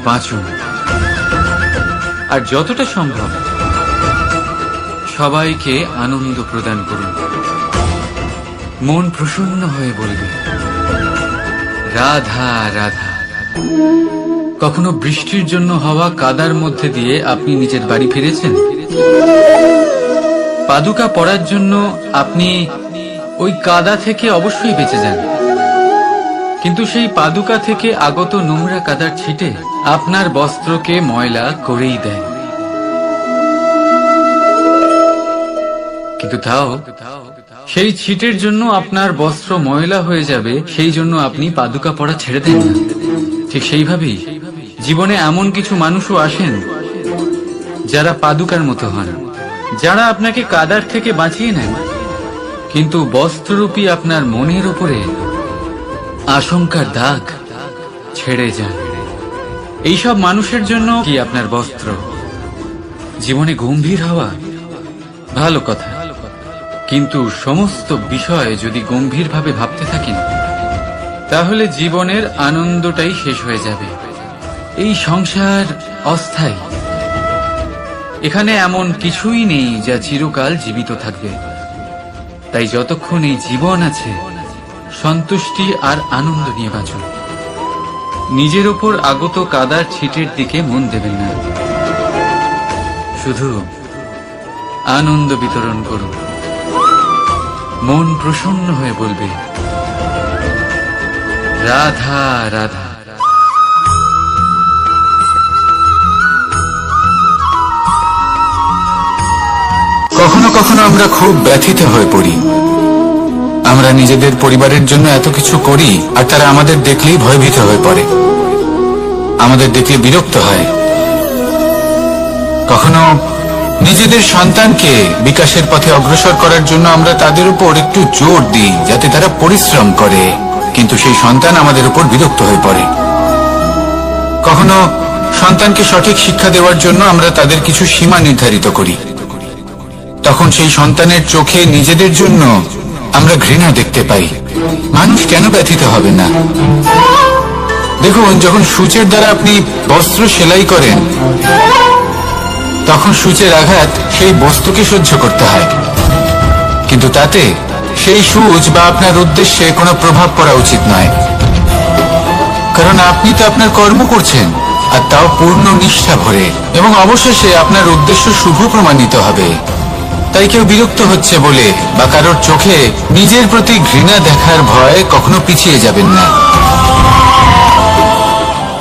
বাঁচুন। আর যতটা সম্ভব সবাইকে আনন্দ প্রদান করুন। মন প্রসন্ন হয়ে বলবে রাধা রাধা। কখনো বৃষ্টির জন্য হওয়া কাদার মধ্যে দিয়ে আপনি নিজের বাড়ি ফিরেছেন? পাদুকা পরার জন্য আপনি ওই কাদা থেকে অবশ্যই বেঁচে যান, কিন্তু সেই পাদুকা থেকে আগত নোংরা কাদার ছিটে আপনার বস্ত্রকে ময়লা করেই দেয়। কিন্তু তাও সেই ছিটের জন্য আপনার বস্ত্র ময়লা হয়ে যাবে, সেই জন্য আপনি পাদুকা পরা ছেড়ে দেন না। ঠিক সেইভাবেই জীবনে এমন কিছু মানুষও আসেন যারা পাদুকার মতো হন, যারা আপনাকে কাদার থেকে বাঁচিয়ে নেন, কিন্তু বস্ত্ররূপী আপনার মনের উপরে আশঙ্কার দাগ ছেড়ে যান। এইসব মানুষের জন্য কি আপনার বস্ত্র? জীবনে গম্ভীর হওয়া ভালো কথা, কিন্তু সমস্ত বিষয় যদি গম্ভীরভাবে ভাবতে থাকেন তাহলে জীবনের আনন্দটাই শেষ হয়ে যাবে। এই সংসার অস্থায়ী, এখানে এমন কিছুই নেই যা চিরকাল জীবিত থাকবে। তাই যতক্ষণ এই জীবন আছে সন্তুষ্টি আর আনন্দ নিয়ে বাঁচুন। নিজের ওপর আগত কাদার ছিটের দিকে মন দেবেন না, শুধু আনন্দ বিতরণ করুন। মন প্রসন্ন হয়ে বলবে রাধা রাধা। কখনো কখনো আমরা খুব ব্যথিত হয়ে পড়ি। আমরা নিজেদের পরিবারের জন্য এত কিছু করি আর তারা আমাদের দেখলেই ভয়ভীত হয়ে পড়ে, আমাদের দেখলে বিরক্ত হয়। কখনো নিজেদের সন্তানকে বিকাশের পথে অগ্রসর করার জন্য আমরা তাদের উপর একটু জোর দিই যাতে তারা পরিশ্রম করে, কিন্তু সেই সন্তান আমাদের উপর বিরক্ত হয়ে পড়ে। কখনো সন্তানকে সঠিক শিক্ষা দেওয়ার জন্য আমরা তাদের কিছু সীমা নির্ধারিত করি, তখন সেই সন্তানের চোখে নিজেদের জন্য আমরা ঘৃণা দেখতে পাই। মানুষ কেন ব্যথিত হবে না? দেখুন, যখন সূচের দ্বারা আপনি বস্ত্র সেলাই করেন তখন সূচের আঘাত সেই বস্তুকে সহ্য করতে হয়, কিন্তু তাতে সেই সূচ বা আপনার উদ্দেশ্যে কোনো প্রভাব পড়া উচিত নয়, কারণ আপনি তো আপনার কর্ম করছেন আর তাও পূর্ণ নিষ্ঠা ভরে, এবং অবশেষে আপনার উদ্দেশ্য শুভ প্রমাণিত হবে। তাই কেউ বিরক্ত হচ্ছে বলে বা কারোর চোখে নিজের প্রতি ঘৃণা দেখার ভয় কখনো পিছিয়ে যাবেন না।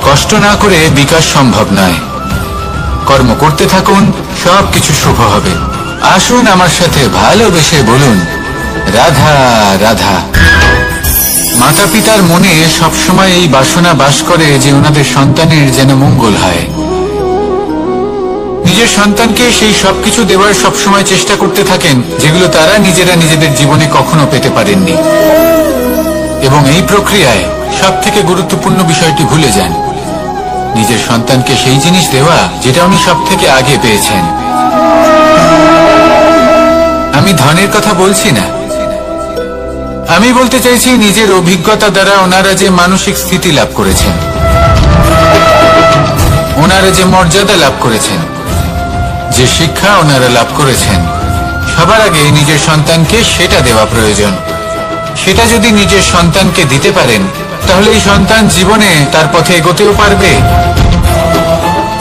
কষ্ট না করে বিকাশ সম্ভব নয়। কর্ম করতে থাকুন, সবকিছু শুভ হবে। আসুন আমার সাথে ভালোবেসে বলুন রাধা রাধা। মাতা পিতার মনে সবসময় এই বাসনা বাস করে যে ওনাদের সন্তানের যেন মঙ্গল হয়। নিজের সন্তানকে সেই সবকিছু দেওয়ার সবসময় চেষ্টা করতে থাকেন যেগুলো তারা নিজেরা নিজেদের জীবনে কখনো পেতে পারেননি, এবং এই প্রক্রিয়ায় সব থেকে গুরুত্বপূর্ণ বিষয়টি ভুলে যান, নিজের সন্তানকে সেই জিনিস দেওয়া যেটা উনি সব থেকে আগে পেয়েছেন। আমি ধনের কথা বলছি না, আমি বলতে চাইছি নিজের অভিজ্ঞতা দ্বারা ওনারা যে মানসিক স্থিতি লাভ করেছেন, ওনারা যে মর্যাদা লাভ করেছেন, যে শিক্ষা ওনারা লাভ করেছেন, সবার আগে নিজের সন্তানকে সেটা দেওয়া প্রয়োজন। সেটা যদি নিজের সন্তানকে দিতে পারেন তাহলে এই সন্তান জীবনে তার পথে এগোতেও পারবে,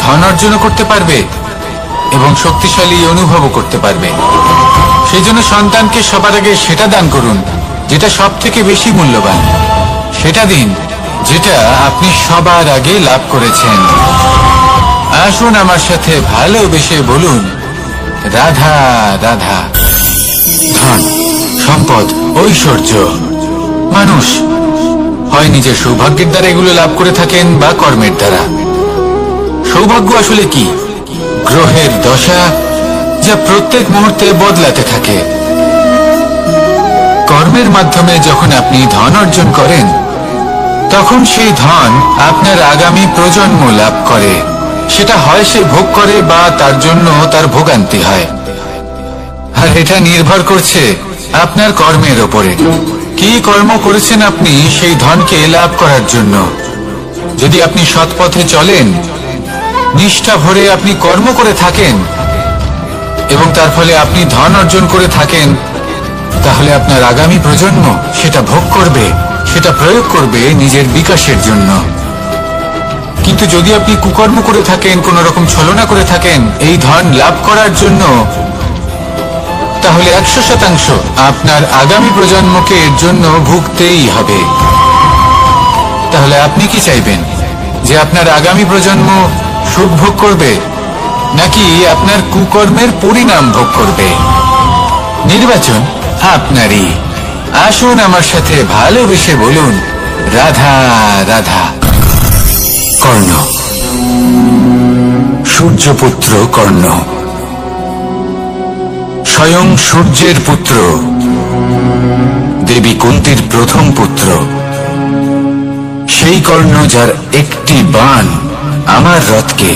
ধন অর্জন করতে পারবে এবং শক্তিশালী অনুভবও করতে পারবে। সেই জন্য সন্তানকে সবার আগে সেটা দান করুন যেটা সব থেকে বেশি মূল্যবান। সেটা দিন যেটা আপনি সবার আগে লাভ করেছেন। আসুন আমার সাথে ভালোবেসে বলুন রাধা রাধা। ধন, সম্পদ, ঐশ্বর্য, মানুষ হয় নিজের সৌভাগ্যের দ্বারা এগুলো লাভ করে থাকেন বা কর্মের দ্বারা। সৌভাগ্য আসলে কি? গ্রহের দশা যা প্রত্যেক মুহূর্তে বদলাতে থাকে। কর্মের মাধ্যমে যখন আপনি ধন অর্জন করেন তখন সেই ধন আপনার আগামী প্রজন্ম লাভ করে। সেটা হয় সে ভোগ করে বা তার জন্য তার ভোগান্তি হয়, আর এটা নির্ভর করছে আপনার কর্মের ওপরে। কি কর্ম করেছেন আপনি সেই ধনকে লাভ করার জন্য? যদি আপনি সৎ পথে চলেন নিষ্ঠা ভরে আপনি কর্ম করে থাকেন এবং তার ফলে আপনি ধন অর্জন করে থাকেন, তাহলে আপনার আগামী প্রজন্ম সেটা ভোগ করবে, সেটা প্রয়োগ করবে নিজের বিকাশের জন্য। কিন্তু যদি আপনি কুকর্ম করে থাকেন, কোন রকম ছলনা করে থাকেন এই ধন লাভ করার জন্য, তাহলে 100% আপনার আগামী প্রজন্মকে এর জন্য ভুগতেই হবে। তাহলে আপনি কি চাইবেন, যে আপনার আগামী প্রজন্ম সুখ ভোগ করবে নাকি আপনার কুকর্মের পরিণাম ভোগ করবে? নির্বাচন আপনারই। আসুন আমার সাথে ভালোবেসে বলুন, রাধা রাধা। কর্ণ, সূর্যপুত্র কর্ণ, স্বয়ং সূর্যের পুত্র, দেবী কুন্তীর প্রথম পুত্র। সেই কর্ণ যার একটি বাণ আমার রথকে,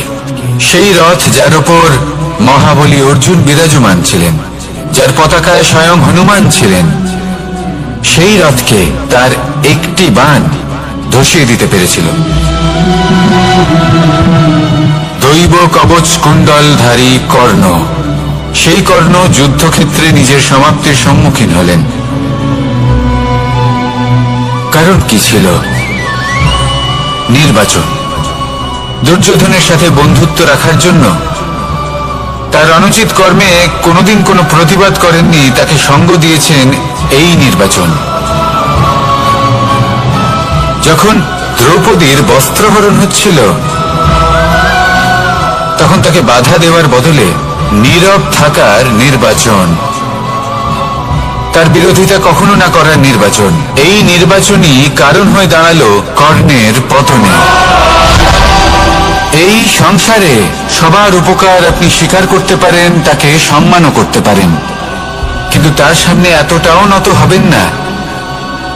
সেই রথ যার উপর মহাবলী অর্জুন বিরাজমান ছিলেন, যার পতাকায় স্বয়ং হনুমান ছিলেন, সেই রথকে তার একটি বাণ ধসিয়ে দিতে পেরেছিল। দৈব কবচ কুণ্ডলধারী কর্ণ, সেই কর্ণ যুদ্ধক্ষেত্রে নিজের সমাপ্তির সম্মুখীন হলেন। কারণ কি ছিল? নির্বাচন। দুর্যোধনের সাথে বন্ধুত্ব রাখার জন্য, তার অনুচিত কর্মে কোনোদিন কোনো প্রতিবাদ করেননি, তাকে সঙ্গ দিয়েছেন এই নির্বাচন। যখন দ্রৌপদীর বস্ত্রহরণ হচ্ছিল, তখন তাকে বাধা দেওয়ার বদলে নীরব থাকার নির্বাচন, তার বিরোধিতা কখনো না করার নির্বাচন। এই নির্বাচনই কারণ হয়ে দাঁড়ালো কর্ণের পতনে। এই সংসারে সবার উপকার আপনি স্বীকার করতে পারেন, তাকে সম্মানও করতে পারেন, কিন্তু তার সামনে এতটাও নত হবেন না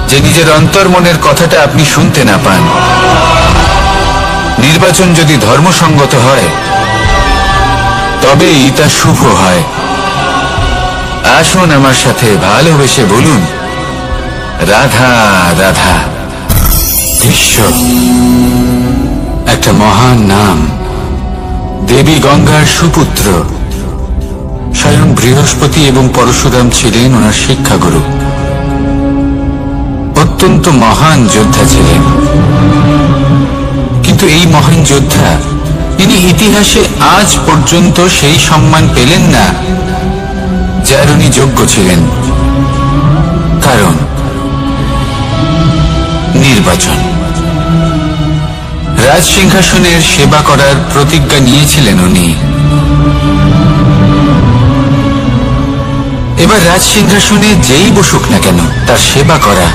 যে নিজের অন্তর মনের কথাটা আপনি শুনতে না পান। নির্বাচন যদি ধর্মসঙ্গত হয় তবেই তা শুভ হয়। আসুন আমার সাথে ভালোবেসে বলুন, রাধা রাধা। ভীষ্ম একটা মহান নাম, দেবী গঙ্গার সুপুত্র। স্বয়ং বৃহস্পতি এবং পরশুরাম ছিলেন ওনার শিক্ষাগুরু। অত্যন্ত মহান যোদ্ধা ছিলেন, কিন্তু এই মহান যোদ্ধা তিনি ইতিহাসে আজ পর্যন্ত সেই সম্মান পেলেন না যার উনি যোগ্য ছিলেন। কারণ নির্বাচন। রাজ সিংহাসনের সেবা করার প্রতিজ্ঞা নিয়েছিলেন উনি। এবার রাজ সিংহাসনে যেই বসুক না কেন তার সেবা করা,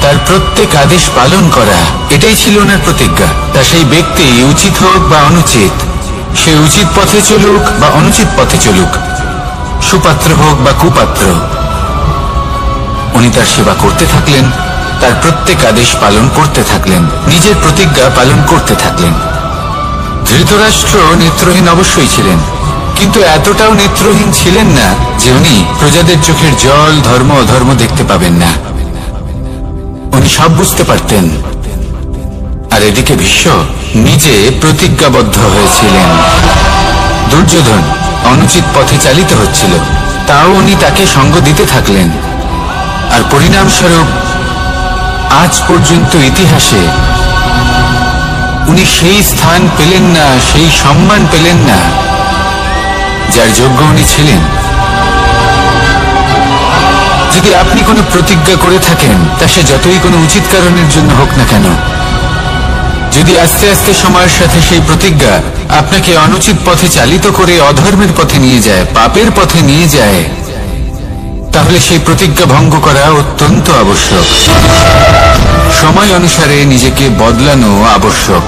তার প্রত্যেক আদেশ পালন করা, এটাই ছিল ওনার প্রতিজ্ঞা। তা সেই ব্যক্তি উচিত হোক বা অনুচিত, সে উচিত পথে চলুক বা অনুচিত পথে চলুক, সুপাত্র হোক বা কুপাত্র, উনি তার সেবা করতে থাকলেন, তার প্রত্যেক আদেশ পালন করতে থাকলেন, নিজের প্রতিজ্ঞা পালন করতে থাকলেন। ধৃতরাষ্ট্র নেত্রহীন অবশ্যই ছিলেন, কিন্তু এতটাও নেত্রহীন ছিলেন না যে উনি প্রজাদের চোখের জল, ধর্ম অধর্ম দেখতে পাবেন না। উনি সব বুঝতে পারতেন। আর এদিকে ভীষ্ম নিজে প্রতিজ্ঞাবদ্ধ হয়েছিলেন। দুর্যোধন অনুচিত পথে চালিত হচ্ছিল, তাও উনি তাকে সঙ্গ দিতে থাকলেন। আর পরিণামস্বরূপ আজ পর্যন্ত ইতিহাসে উনি সেই স্থান পেলেন না, সেই সম্মান পেলেন না যার যোগ্য উনি ছিলেন। যদি আপনি কোনো প্রতিজ্ঞা করে থাকেন, তা সে যতই কোনো উচিত কারণের জন্য হোক না কেন, যদি আস্তে আস্তে সময়ের সাথে সেই প্রতিজ্ঞা আপনাকে অনুচিত পথে চালিত করে অধর্মের পথে নিয়ে যায়, পাপের পথে নিয়ে যায়, তাহলে সেই প্রতিজ্ঞা ভঙ্গ করা অত্যন্ত আবশ্যক। সময় অনুসারে নিজেকে বদলানো আবশ্যক,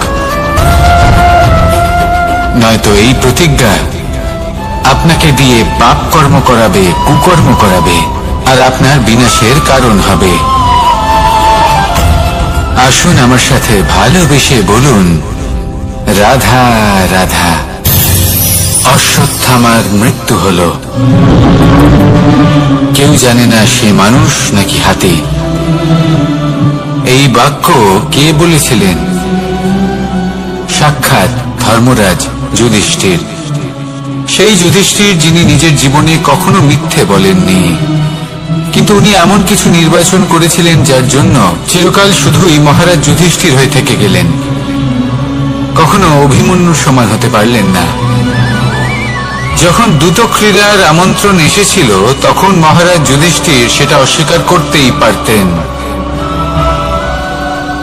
নয়তো এই প্রতিজ্ঞা আপনাকে দিয়ে পাপ কর্ম করাবে, কুকর্ম করাবে, আর আপনার বিনাশের কারণ হবে। আসুন আমার সাথে ভালোবেসে বলুন, রাধা রাধা। অশ্বত্থামার মৃত্যু হলো। কেউ জানে না সে মানুষ নাকি হাতি। এই বাক্য কে বলেছিলেন? সাক্ষাৎ ধর্মরাজ যুধিষ্ঠির। সেই যুধিষ্ঠির যিনি নিজের জীবনে কখনো মিথ্যে বলেননি, কিন্তু উনি এমন কিছু নির্বাচন করেছিলেন যার জন্য চিরকাল শুধুই মহারাজ যুধিষ্ঠির হয়ে থেকে গেলেন, কখনো অভিমন্যুর সমান হতে পারলেন না। যখন দ্রুত ক্রীড়ার আমন্ত্রণ এসেছিল তখন মহারাজ যুধিষ্ঠির সেটা অস্বীকার করতেই পারতেন,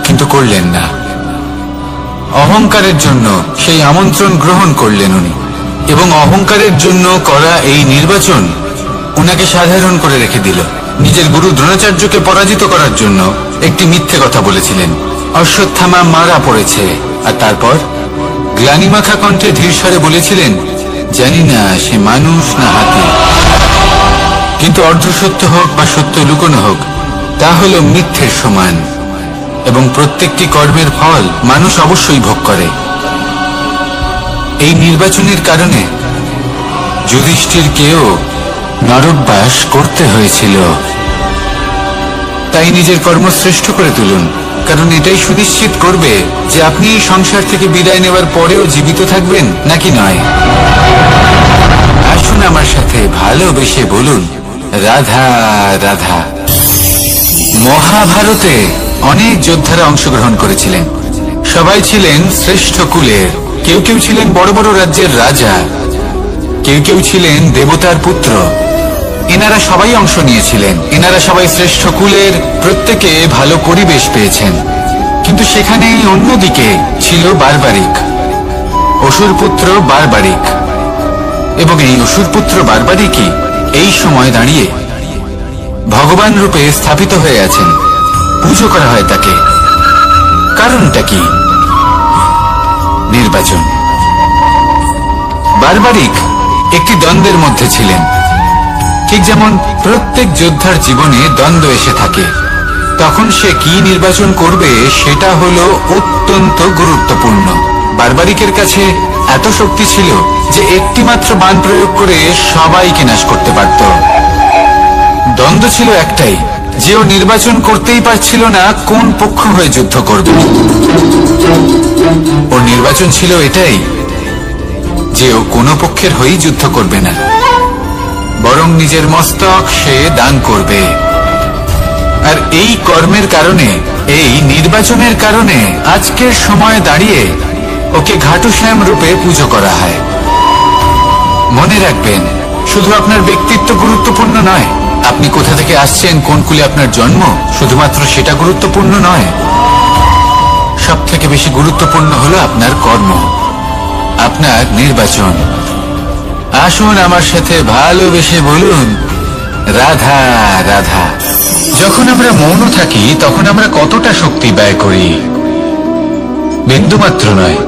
কিন্তু করলেন না। অহংকারের জন্য সেই আমন্ত্রণ গ্রহণ করলেন উনি, এবং অহংকারের জন্য করা এই নির্বাচন উনাকে সাধারণ করে রেখে দিল। নিজের গুরু দ্রোণাচার্যকে পরাজিত করার জন্য একটি মিথ্যে কথা বলেছিলেন। অশ্বত্থামা মারা পড়েছে, আর তারপর গ্লানিমাখা কণ্ঠে ধীরস্বরে বলেছিলেন, জানি না সে মানুষ না হাতি। কিন্তু অর্ধসত্য হোক বা সত্য লুকোনো হোক, তা হল মিথ্যের সমান, এবং প্রত্যেকটি কর্মের ফল মানুষ অবশ্যই ভোগ করে। এই নির্বাচনের কারণে যুধিষ্ঠিরকেও নরকবাস করতে হয়েছিল। তাই নিজের কর্ম শ্রেষ্ঠ করে তুলুন, কারণ এটাই সুনিশ্চিত করবে যে আপনি এই সংসার থেকে বিদায় নেওয়ার পরেও জীবিত থাকবেন নাকি নয়। আসুন আমার সাথে ভালোবেসে বলুন, রাধা রাধা। মহাভারতে অনেক যোদ্ধারা অংশগ্রহণ করেছিলেন। সবাই ছিলেন শ্রেষ্ঠ কুলের। কেউ কেউ ছিলেন বড় বড় রাজ্যের রাজা, কেউ কেউ ছিলেন দেবতার পুত্র। এনারা সবাই অংশ নিয়েছিলেন। এনারা সবাই শ্রেষ্ঠ কুলের, প্রত্যেকে ভালো পরিবেশ পেয়েছেন। কিন্তু সেখানে অন্যদিকে ছিল বারবারিক, অসুরপুত্র বারবারিক। এবং এই অসুরপুত্র বারবারিকই এই সময় দাঁড়িয়ে ভগবান রূপে স্থাপিত হয়ে আছেন। পুজো করা হয় তাকে। কারণটা কি? নির্বাচন। বারবারিক একটি দ্বন্দ্বের মধ্যে ছিলেন। ঠিক যেমন প্রত্যেক যোদ্ধার জীবনে দ্বন্দ্ব এসে থাকে, তখন সে কি নির্বাচন করবে সেটা হলো অত্যন্ত গুরুত্বপূর্ণ। বারবারিকের কাছে এত শক্তি ছিল যে একটি মাত্র বাণ প্রয়োগ করে সবাইকে নাশ করতে পারত। দ্বন্দ্ব ছিল একটাই, যে ও নির্বাচন করতেই পারছিল না কোন পক্ষ হয়ে যুদ্ধ করবে। ওর নির্বাচন ছিল এটাই যে ও কোনো পক্ষের হয়েই যুদ্ধ করবে না, বরং নিজের মস্তক সে দান করবে। আর এই কর্মের কারণে, এই নির্বাচনের কারণে আজকের সময় দাঁড়িয়ে ওকে ঘাটুশ্যাম রূপে পুজো করা হয়। মনে রাখবেন, শুধু আপনার ব্যক্তিত্ব গুরুত্বপূর্ণ নয়, আপনি কোথা থেকে আসছেন, কোন কুলে আপনার জন্ম, শুধুমাত্র সেটা গুরুত্বপূর্ণ নয়। সব থেকে বেশি গুরুত্বপূর্ণ হলো আপনার কর্ম, আপনার নির্বাচন। আসুন আমার সাথে ভালোবেসে বলুন, রাধা রাধা। যখন আমরা মৌন থাকি তখন আমরা কতটা শক্তি ব্যয় করি, বিন্দুমাত্র নয়।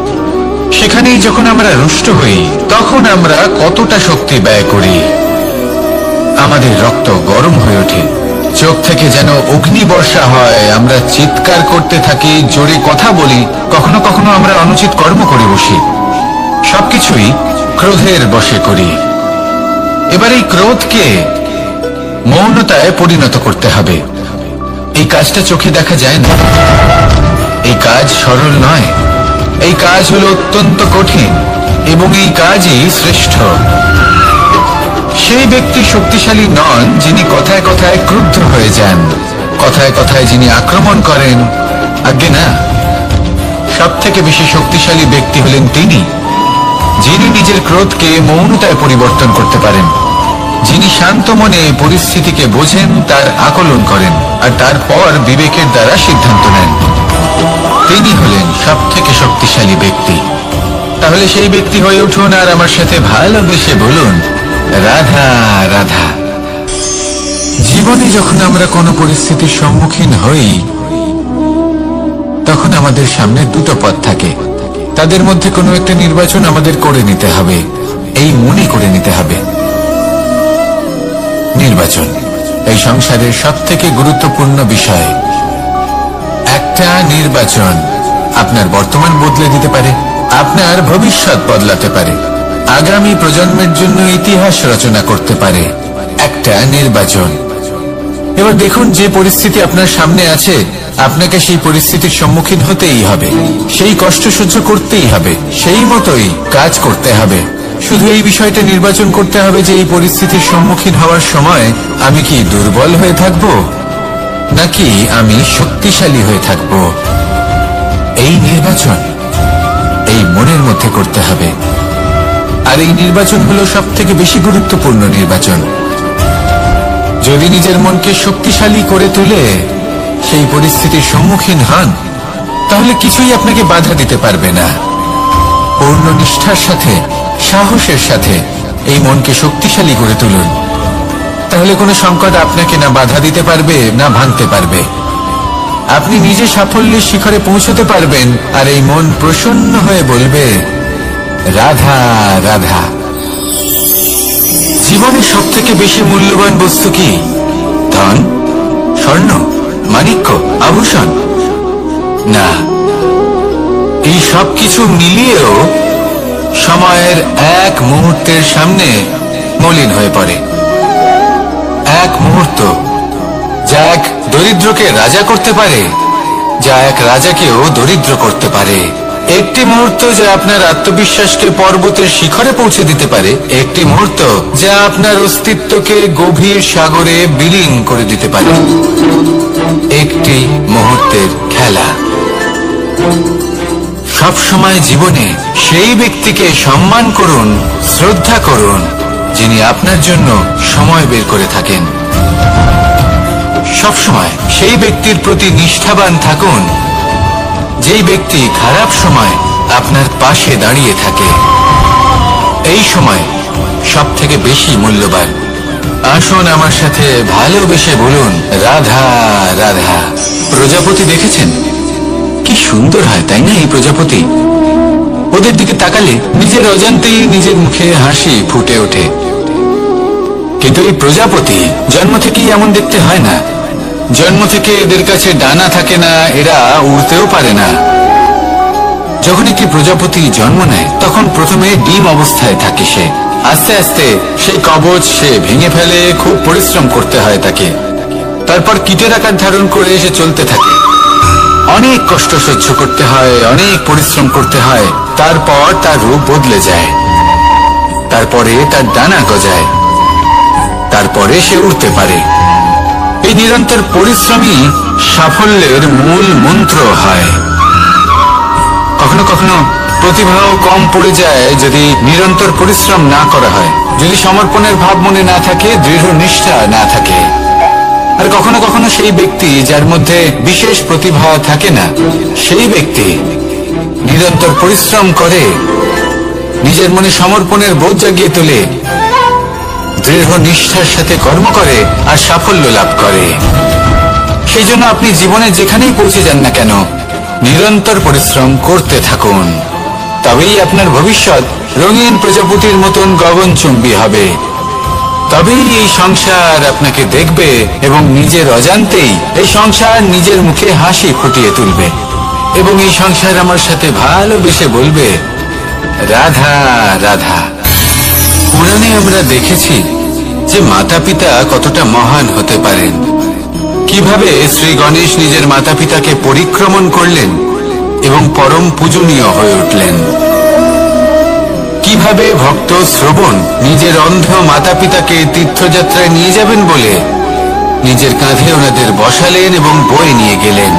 সেখানেই যখন আমরা রুষ্ট হই তখন আমরা কতটা শক্তি ব্যয় করি। আমাদের রক্ত গরম হয়ে ওঠে, চোখ থেকে যেন অগ্নি বর্ষা হয়, আমরা চিৎকার করতে থাকি, জোরে কথা বলি, কখনো কখনো আমরা অনুচিত কর্ম করে বসি। সবকিছুই ক্রোধের বশে করি। এবার এই ক্রোধকে মৌনতায় পরিণত করতে হবে। এই কাজটা চোখে দেখা যায় না, এই কাজ সরল নয়, এই কাজ হলো অত্যন্ত কঠিন, এবং এই কাজই শ্রেষ্ঠ। সেই ব্যক্তি শক্তিশালী নন যিনি কথায় কথায় ক্রুদ্ধ হয়ে যান, কথায় কথায় যিনি আক্রমণ করেন। আজ্ঞে না, সব থেকে বেশি শক্তিশালী ব্যক্তি হলেন তিনি যিনি নিজের ক্রোধকে মৌনতায় পরিবর্তন করতে পারেন, যিনি শান্ত মনে পরিস্থিতিকে বোঝেন, তার আকলন করেন, আর তারপর বিবেকের দ্বারা সিদ্ধান্ত নেন। তিনি হলেন সব থেকে শক্তিশালী ব্যক্তি। তাহলে সেই ব্যক্তি হয়ে উঠুন আর আমার সাথে ভালোবেসে বলুন, রাধা রাধা। জীবনে যখন আমরা কোনো পরিস্থিতির সম্মুখীন হই তখন আমাদের সামনে দুটো পথ থাকে। তাদের মধ্যে কোনো একটা নির্বাচন আমাদের করে নিতে হবে, এই মনে করে নিতে হবে। নির্বাচন এই সংসারের সব থেকে গুরুত্বপূর্ণ বিষয়। একটা নির্বাচন আপনার বর্তমান বদলে দিতে পারে, আপনার ভবিষ্যৎ বদলাতে পারে, আগামী প্রজন্মের জন্য ইতিহাস রচনা করতে পারে। একটা নির্বাচন। এবার দেখুন, যে পরিস্থিতি আপনার সামনে আছে আপনাকে সেই পরিস্থিতির সম্মুখীন হতেই হবে, সেই কষ্ট সহ্য করতেই হবে, সেই মতোই কাজ করতে হবে। শুধু এই বিষয়টা নির্বাচন করতে হবে যে এই পরিস্থিতির সম্মুখীন হওয়ার সময় আমি কি দুর্বল হয়ে থাকব নাকি আমি শক্তিশালী হয়ে থাকব। এই নির্বাচন এই মনের মধ্যে করতে হবে। আর এই নির্বাচন হলো সব থেকে বেশি গুরুত্বপূর্ণ নির্বাচন। যদি নিজের মনকে শক্তিশালী করে তুলে সেই পরিস্থিতির সম্মুখীন হন, তাহলে কিছুই আপনাকে বাধা দিতে পারবে না। পূর্ণ নিষ্ঠার সাথে, সাহসের সাথে এই মনকে শক্তিশালী করে তুলুন, তাহলে কোনো সংকট আপনাকে না বাধা দিতে পারবে না ভাঙতে পারবে। আপনি নিজে সাফল্যের শিখরে পৌঁছতে পারবেন, আর এই মন প্রসন্ন হয়ে বলবে, রাধা রাধা। জীবনের সব থেকে বেশি মূল্যবান বস্তু কি? ধন, স্বর্ণ, মাণিক্য, আভূষণ? না, এই সব কিছু মিলিয়েও সময়ের এক মুহূর্তের সামনে মলিন হয়ে পড়ে। এক মুহূর্ত যা এক দরিদ্রকে রাজা করতে পারে, যা এক রাজাকেও দরিদ্র করতে পারে। একটি মুহূর্ত যা আপনার আত্মবিশ্বাসকে পর্বতের শিখরে পৌঁছে দিতে পারে, একটি মুহূর্ত যা আপনার অস্তিত্বকে গভীর সাগরে বিলীন করে দিতে পারে। একটি মুহূর্তের খেলা। সব সময় জীবনে সেই ব্যক্তিকে সম্মান করুন, শ্রদ্ধা করুন, যিনি আপনার জন্য সময় বের করে থাকেন। সবসময় সেই ব্যক্তির প্রতি নিষ্ঠাবান থাকুন, যেই ব্যক্তি খারাপ সময় আপনার পাশে দাঁড়িয়ে থাকে। এই সময় সব থেকে বেশি মূল্যবান। আসুন আমার সাথে ভালোবেসে বলুন, রাধা রাধা। প্রজাপতি দেখেছেন? কি সুন্দর হয়, তাই না? এই প্রজাপতি, ওদের দিকে তাকালে নিজের অজান্তেই নিজের মুখে হাসি ফুটে ওঠে। কিন্তু এই প্রজাপতি জন্ম থেকেই এমন দেখতে হয় না। জন্ম থেকে এদের কাছে ডানা থাকে না, এরা উড়তেও পারে না। যখন একটি প্রজাপতি জন্ম নেয় তখন প্রথমে ডিম অবস্থায় থাকে সে। আস্তে আস্তে সেই কবচ সে ভেঙে ফেলে, খুব পরিশ্রম করতে হয় তাকে। তারপর কীটের আকার ধারণ করে সে চলতে থাকে। অনেক কষ্ট সহ্য করতে হয়, অনেক পরিশ্রম করতে হয়। তারপর তার রূপ বদলে যায়, তারপরে তার ডানা গজায়, তারপরে সে উড়তে পারে। এই নিরন্তর পরিশ্রমই সাফল্যের মূল মন্ত্র হয়। কখনো কখনো প্রতিভাও কম পড়ে যায় যদি নিরন্তর পরিশ্রম না করা হয়, যদি সমর্পণের ভাব মনে না থাকে, দৃঢ় নিষ্ঠা না থাকে। আর কখনো কখনো সেই ব্যক্তি যার মধ্যে বিশেষ প্রতিভা থাকে না, সেই ব্যক্তি নিরন্তর পরিশ্রম করে, নিজের মনে সমর্পণের বোধ জাগিয়ে তোলে, দৃঢ় নিষ্ঠার সাথে কর্ম করে আর সাফল্য লাভ করে। সেই জন্য আপনি জীবনে যেখানেই পৌঁছে যান না কেন, নিরন্তর পরিশ্রম করতে থাকুন। তবেই আপনার ভবিষ্যৎ রঙিন প্রজাপতির মতন গগনচুম্বী হবে। তবেই এই সংসার আপনাকে দেখবে এবং নিজের অজান্তেই এই সংসার নিজের মুখে হাসি ফুটিয়ে তুলবে এবং এই সংসার আমার সাথে ভালোবেসে বলবে, রাধা রাধা। পুরাণে আমরা দেখেছি যে মাতা পিতা কতটা মহান হতে পারেন। কিভাবে শ্রী গণেশ নিজের মাতা পিতাকে পরিক্রমণ করলেন এবং পরম পূজনীয় হয়ে উঠলেন। কিভাবে ভক্ত শ্রবণ নিজের অন্ধ মাতা পিতাকে তীর্থযাত্রায় নিয়ে যাবেন বলে নিজের কাঁধে ওনাদের বসালেন এবং বয়ে নিয়ে গেলেন।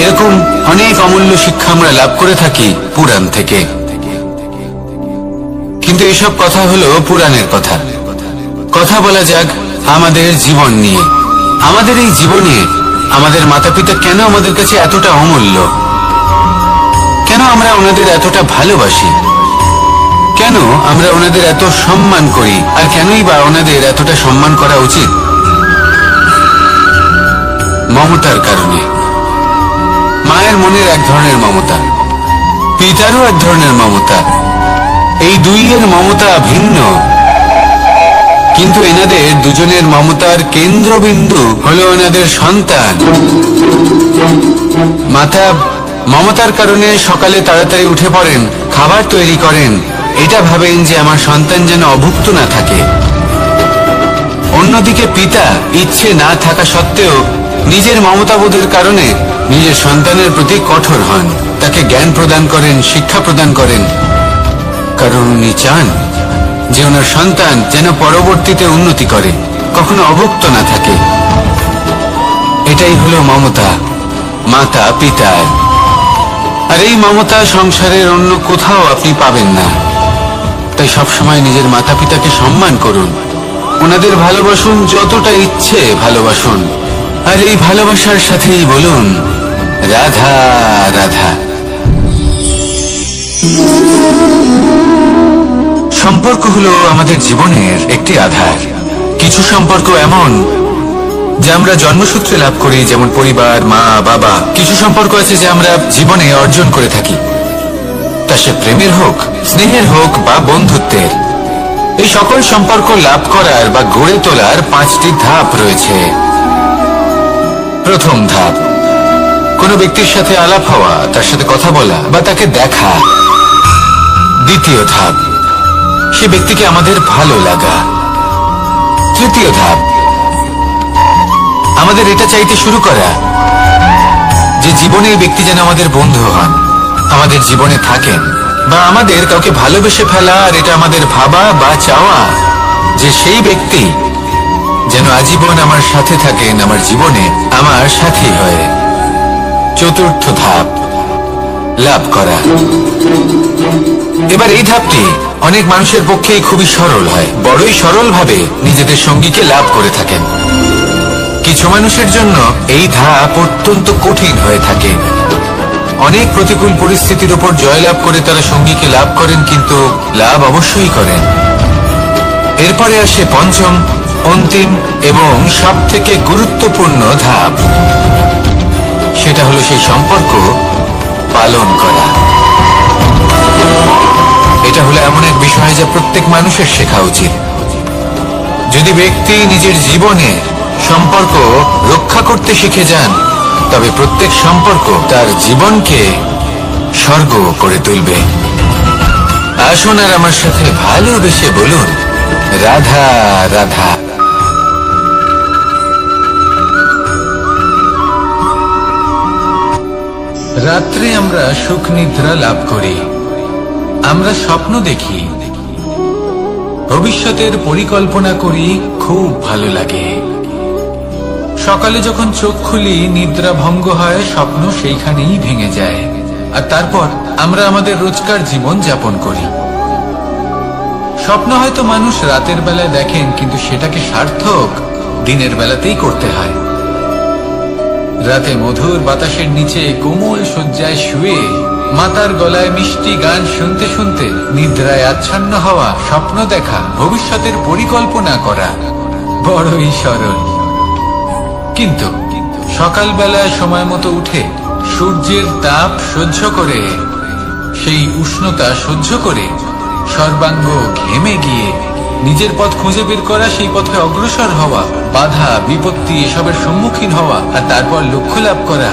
এরকম অনেক অমূল্য শিক্ষা আমরা লাভ করে থাকি পুরাণ থেকে। কিন্তু এসব কথা হলো পুরাণের কথা। কথা বলা যাক আমাদের জীবন নিয়ে। আমাদের এই জীবনে আমাদের মাতা পিতা কেন আমাদের কাছে এতটা অমূল্য? কেন আমরা ওনাদের এতটা ভালোবাসি? কেন আমরা ওনাদের এত সম্মান করি? আর কেনই বা ওনাদের এতটা সম্মান করা উচিত? মমতার কারণে। মায়ের মনের এক ধরনের মমতা, পিতারও এক ধরনের মমতা। এই দুইয়ের মমতা ভিন্ন, কিন্তু এনাদের দুজনের মমতার কেন্দ্রবিন্দু হলো এনাদের সন্তান। মাতা মমতার কারণে সকালে তাড়াতাড়ি উঠে পড়েন, খাবার তৈরি করেন, এটা ভাবেন যে আমার সন্তান যেন অভুক্ত না থাকে। অন্যদিকে পিতা ইচ্ছে না থাকা সত্ত্বেও নিজের মমতাবোধের কারণে নিজের সন্তানের প্রতি কঠোর হন, তাকে জ্ঞান প্রদান করেন, শিক্ষা প্রদান করেন, কারণ উনি চান যে ওনার সন্তান যেন পরবর্তীতে উন্নতি করে, কখনো অভুক্ত না থাকে। এটাই হলো মমতা মাতা পিতার। আর এই মমতা সংসারের অন্য কোথাও আপনি পাবেন না। তাই সবসময় নিজের মাতা পিতাকে সম্মান করুন, ওনাদের ভালোবাসুন, যতটা ইচ্ছে ভালোবাসুন। আর এই ভালোবাসার সাথেই বলুন রাধা রাধা। সম্পর্ক হলো আমাদের জীবনের একটি আধার। কিছু সম্পর্ক এমন যা আমরা জন্মসূত্রে লাভ করি, যেমন পরিবার, মা বাবা। কিছু সম্পর্ক আছে যে আমরা জীবনে অর্জন করে থাকি, তা সে প্রেমের হোক, স্নেহের হোক বা বন্ধুত্বের। এই সকল সম্পর্ক লাভ করার বা গড়ে তোলার 5টি ধাপ রয়েছে। প্রথম ধাপ, কোনো ব্যক্তির সাথে আলাপ হওয়া, তার সাথে কথা বলা বা তাকে দেখা। দ্বিতীয় ধাপ, সে ব্যক্তিকে আমাদের ভালো লাগা। তৃতীয় ধাপ, আমাদের এটা চাইতে শুরু করা যে জীবনে এই ব্যক্তি যেন আমাদের বন্ধু হন, আমাদের জীবনে থাকেন, বা আমাদের কাউকে ভালোবেসে ফেলা। আর এটা আমাদের ভাবা বা চাওয়া যে সেই ব্যক্তি যেন আজীবন আমার সাথে থাকেন, আমার জীবনে আমার সাথী হয়ে। চতুর্থ ধাপ, লাভ করা। এবার এই ধাপটি অনেক মানুষের পক্ষেই খুবই সরল হয়, বড়ই সরলভাবে নিজেদের সঙ্গীকে লাভ করে থাকেন। কিছু মানুষের জন্য এই ধাপ অত্যন্ত কঠিন হয়ে থাকে। অনেক প্রতিকূল পরিস্থিতির উপর জয়লাভ করে তারা সঙ্গীকে লাভ করেন, কিন্তু লাভ অবশ্যই করেন। এরপরে আসে পঞ্চম, অন্তিম এবং সবথেকে গুরুত্বপূর্ণ ধাপ। সেটা হলো সেই সম্পর্ক পালন করা। এটা হলো এমন এক বিষয় যা প্রত্যেক মানুষের শেখা উচিত। যদি ব্যক্তি নিজের জীবনে সম্পর্ক রক্ষা করতে শিখে যান, তবে প্রত্যেক সম্পর্ক তার জীবনকে স্বর্গ করে তুলবে। আসুন আর আমার সাথে ভালোবেসে বলুন রাধা রাধা। রাত্রে আমরা সুখ নিদ্রা লাভ করি, আমরা স্বপ্ন দেখি, ভবিষ্যতের পরিকল্পনা করি, খুব ভালো লাগে। সকালে যখন চোখ খুলি, নিদ্রা ভঙ্গ হয়, স্বপ্ন সেইখানেই ভেঙে যায়। আর তারপর আমরা আমাদের রোজকার জীবন যাপন করি। স্বপ্ন হয়তো মানুষ রাতের বেলায় দেখেন, কিন্তু সেটাকে সার্থক দিনের বেলাতেই করতে হয়। রাতে মধুর বাতাসের নিচে কোমল শয্যায় শুয়ে মাতার গলায় মিষ্টি গান শুনতে শুনতে নিদ্রায় আচ্ছন্ন হওয়া, স্বপ্ন দেখা, ভবিষ্যতের পরিকল্পনা করা বড়ই সরল। কিন্তু সকালবেলায় সময় মতো উঠে সূর্যের তাপ সহ্য করে, সেই উষ্ণতা সহ্য করে সর্বাঙ্গ ঘেমে গিয়ে নিজের পথ খুঁজে বের করা, সেই পথে অগ্রসর হওয়া, বাধা বিপত্তি এসবের সম্মুখীন হওয়া, আর তারপর লক্ষ্য লাভ করা,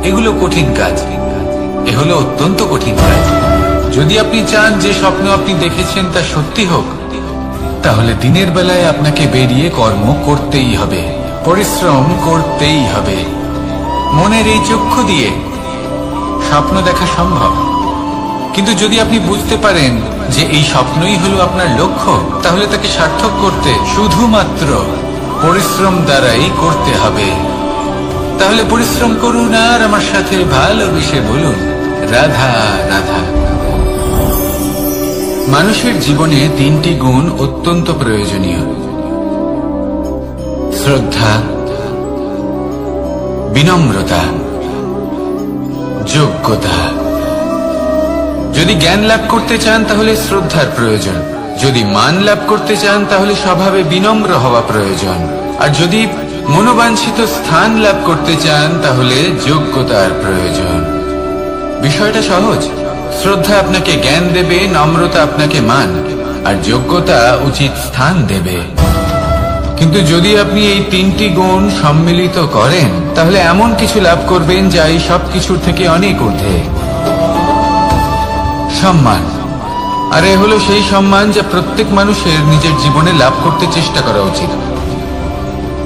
এগুলো কঠিন কাজ। এ হলো অত্যন্ত কঠিন কাজ। যদি আপনি চান যে স্বপ্ন আপনি দেখেছেন তা সত্যি হোক, তাহলে দিনের বেলায় আপনাকে বেরিয়ে কর্ম করতেই হবে, পরিশ্রম করতেই হবে। মনের এই চক্ষু দিয়ে স্বপ্ন দেখা সম্ভব, কিন্তু যদি আপনি বুঝতে পারেন যে এই স্বপ্নই হলো আপনার লক্ষ্য, তাহলে তাকে সার্থক করতে শুধুমাত্র পরিশ্রম দ্বারাই করতে হবে। তাহলে পরিশ্রম করুন আর আমার সাথে ভালোবেসে বলুন রাধা রাধা। মানুষের জীবনে 3টি গুণ অত্যন্ত প্রয়োজনীয়: শ্রদ্ধা, বিনম্রতা, যোগ্যতা। যদি জ্ঞান লাভ করতে চান তাহলে শ্রদ্ধার প্রয়োজন, যদি মান লাভ করতে চান তাহলে স্বভাবে বিনম্র হওয়া প্রয়োজন, আর যদি মনোবাঞ্ছিত স্থান লাভ করতে চান তাহলে যোগ্যতার প্রয়োজন। বিষয়টা সহজ। শ্রদ্ধা আপনাকে জ্ঞান দেবে, নম্রতা আপনাকে মান, আর যোগ্যতা উচিত স্থান দেবে। কিন্তু যদি আপনি এই 3টি গুণ সম্মিলিত করেন, তাহলে এমন কিছু লাভ করবেন যা এই সব কিছুর থেকে অনেক ঊর্ধ্বে। সম্মান। আর এ হলো সেই সম্মান যা প্রত্যেক মানুষের নিজের জীবনে লাভ করতে চেষ্টা করা উচিত।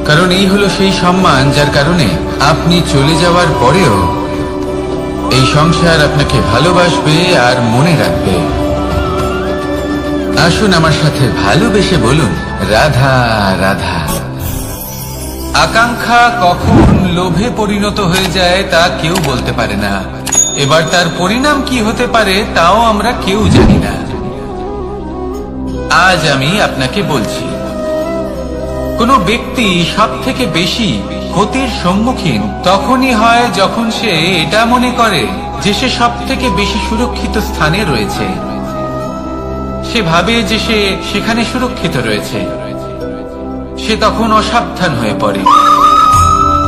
কারণ এই হলো সেই সম্মান যার কারণে আপনি চলে যাওয়ার পরেও এই সংসার আপনাকে ভালোবাসবে আর মনে রাখবে। আসুন আমার সাথে ভালোবেসে বলুন, রাধা রাধা। আকাঙ্ক্ষা কখন লোভে পরিণত হয়ে যায় তা কেউ বলতে পারে না। এবার তার পরিণাম কি হতে পারে তাও আমরা কেউ জানি না। আজ আমি আপনাকে বলছি, কোনো ব্যক্তি সব থেকে বেশি ক্ষতির সম্মুখীন তখনই হয় যখন সে এটা মনে করে যে সে সব থেকে বেশি সুরক্ষিত স্থানে রয়েছে। সে ভাবে যে সে সেখানে সুরক্ষিত রয়েছে। সে তখন অসাবধান হয়ে পড়ে,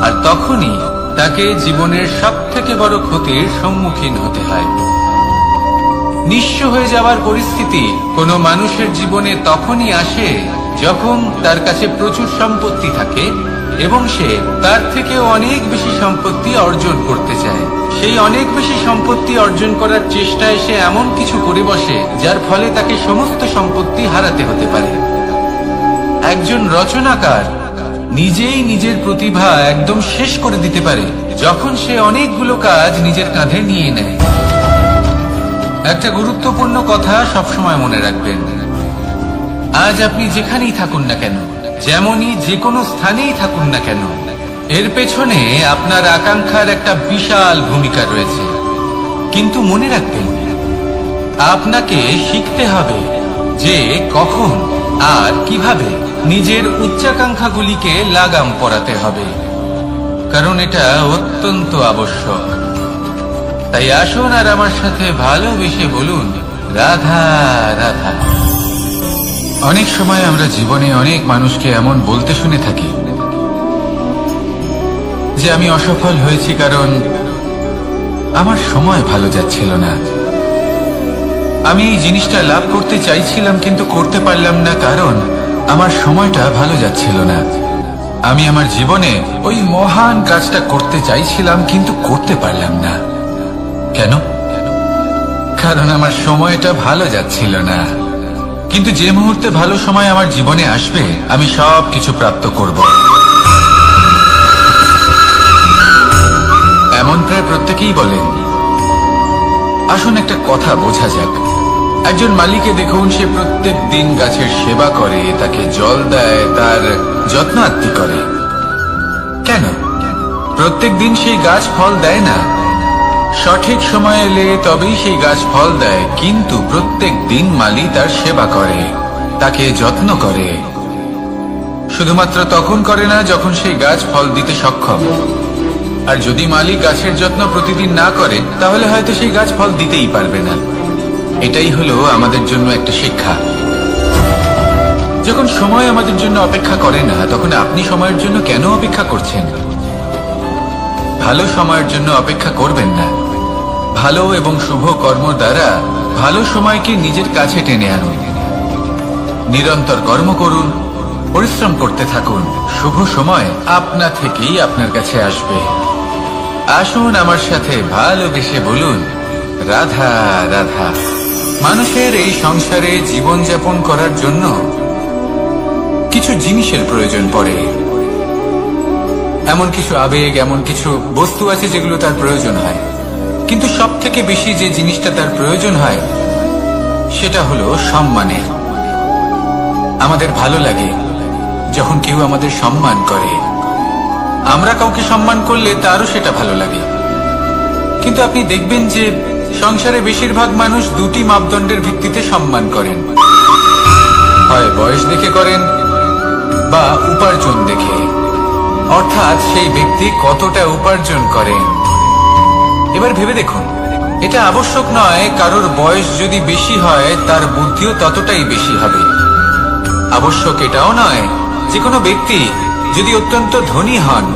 আর তখনই তাকে জীবনের সব থেকে বড় ক্ষতির সম্মুখীন হতে হয়। নিঃস্ব হয়ে যাওয়ার পরিস্থিতি কোনো মানুষের জীবনে তখনই আসে যখন তার কাছে প্রচুর সম্পত্তি থাকে এবং সে তার থেকে অনেক বেশি সম্পত্তি অর্জন করতে চায়। সেই অনেক বেশি সম্পত্তি অর্জন করার চেষ্টায় সে এমন কিছু করে বসে যার ফলে তাকে সমস্ত সম্পত্তি হারাতে হতে পারে। একজন রচনাকার নিজেই নিজের প্রতিভা একদম শেষ করে দিতে পারে যখন সে অনেকগুলো কাজ নিজের কাঁধে নিয়ে নেয়। একটা গুরুত্বপূর্ণ কথা সবসময় মনে রাখবেন, আজ আপনি যেখানেই থাকুন না কেন, যেমনই যে কোনো স্থানেই থাকুন না কেন, এর পেছনে আপনার আকাঙ্ক্ষার একটা বিশাল ভূমিকা রয়েছে। কিন্তু মনে রাখবেন, আপনাকে শিখতে হবে যে কখন আর কিভাবে নিজের উচ্চাকাঙ্ক্ষাগুলিকে লাগাম পরাতে হবে, কারণ এটা অত্যন্ত আবশ্যক। তাই আসুন আর আমার সাথে ভালোবেসে বলুন, রাধা রাধা। অনেক সময় আমরা জীবনে অনেক মানুষকে এমন বলতে শুনে থাকি যে আমি অসফল হয়েছি কারণ আমার সময় ভালো যাচ্ছিল না। আমি এই জিনিসটা লাভ করতে চাইছিলাম কিন্তু করতে পারলাম না কারণ আমার সময়টা ভালো যাচ্ছিল না। আমি আমার জীবনে ওই মহান কাজটা করতে চাইছিলাম কিন্তু করতে পারলাম না। কেন? কারণ আমার সময়টা ভালো যাচ্ছিল না। কিন্তু যে মুহূর্তে ভালো সময় আমার জীবনে আসবে আমি সব কিছু প্রাপ্ত করব। এমন প্রায় প্রত্যেকেই বলেন। আসুন একটা কথা বোঝা যাক, একজন মালিকে দেখুন, সে প্রত্যেক দিন গাছের সেবা করে, তাকে জল দেয়, তার যত্ন আত্তি করে। কেন? প্রত্যেক দিন সেই গাছ ফল দেয় না। সঠিক সময় এলে তবেই সেই গাছ ফল দেয়, কিন্তু প্রত্যেক দিন মালি তার সেবা করে, তাকে যত্ন করে। শুধুমাত্র তখন করে না যখন সেই গাছ ফল দিতে সক্ষম। আর যদি মালিক গাছের যত্ন প্রতিদিন না করে তাহলে হয়তো সেই গাছ ফল দিতেই পারবে না। এটাই হলো আমাদের জন্য একটা শিক্ষা। যখন সময় আমাদের জন্য অপেক্ষা করে না তখন আপনি সময়ের জন্য কেন অপেক্ষা করছেন? ভালো সময়ের জন্য অপেক্ষা করবেন না। ভালো এবং শুভ কর্ম দ্বারা ভালো সময়কে নিজের কাছে টেনে আনুন। নিরন্তর কর্ম করুন, পরিশ্রম করতে থাকুন। শুভ সময় আপনা থেকেই আপনার কাছে আসবে। আসুন আমার সাথে ভালোবেসে বলুন, রাধা রাধা। মানুষের এই সংসারে জীবনযাপন করার জন্য কিছু জিনিসের প্রয়োজন পড়ে। এমন কিছু আবেগ, এমন কিছু বস্তু আছে যেগুলো তার প্রয়োজন হয়। কিন্তু সব থেকে বেশি যে জিনিসটা তার প্রয়োজন হয় সেটা হলো সম্মানের। আমাদের ভালো লাগে যখন কেউ আমাদের সম্মান করে। আমরা কাউকে সম্মান করলে তারও সেটা ভালো লাগে। কিন্তু আপনি দেখবেন যে সংসারে বেশিরভাগ মানুষ দুটি মাপদণ্ডের ভিত্তিতে সম্মান করেন, হয় বয়স দেখে করেন বা উপার্জন দেখে। অর্থাৎ সেই ব্যক্তি কতটা উপার্জন করেন। এবার ভেবে দেখুন, এটা আবশ্যক নয় কারোর বয়স যদি বেশি হয় তার বুদ্ধিও ততটাই বেশি হবে। আবশ্যক এটাও নয় যে কোনো ব্যক্তি যদি অত্যন্ত ধনী হন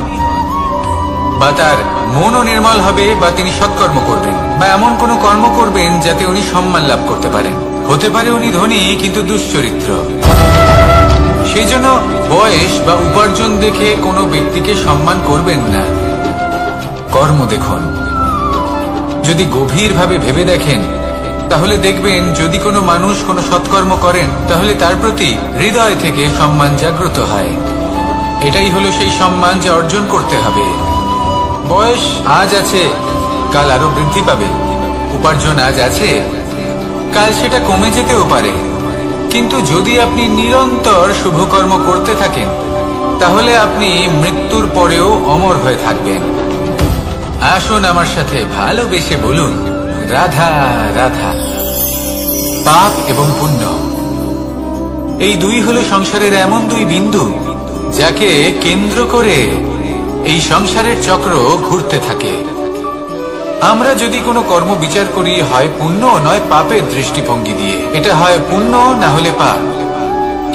বা তার মনও নির্মল হবে বা তিনি সৎকর্ম করবেন বা এমন কোনো কর্ম করবেন যাতে উনি সম্মান লাভ করতে পারেন। হতে পারে উনি ধনী কিন্তু দুশ্চরিত্র। সেই জন্য বয়স বা উপার্জন দেখে কোনো ব্যক্তিকে সম্মান করবেন না। কর্ম দেখুন। যদি গভীরভাবে ভেবে দেখেন তাহলে দেখবেন যদি কোনো মানুষ কোনো সৎকর্ম করেন তাহলে তার প্রতি হৃদয় থেকে সম্মান জাগ্রত হয়। এটাই হলো সেই সম্মান যা অর্জন করতে হবে। বয়স আজ আছে, কাল আরো বৃদ্ধি পাবে। উপার্জন আজ আছে, কাল সেটা কমে যেতেও পারে। কিন্তু যদি আপনি নিরন্তর শুভকর্ম করতে থাকেন তাহলে আপনি মৃত্যুর পরেও অমর হয়ে থাকবেন। আসুন আমার সাথে ভালোবেসে বলুন, রাধা রাধা। পাপ এবং পুণ্য, এই দুই হলো সংসারের এমন দুই বিন্দু যাকে কেন্দ্র করে এই সংসারের চক্র ঘুরতে থাকে। আমরা যদি কোনো কর্ম বিচার করি, হয় পুণ্য নয় পাপের দৃষ্টিভঙ্গি দিয়ে, এটা হয় পুণ্য না হলে পাপ।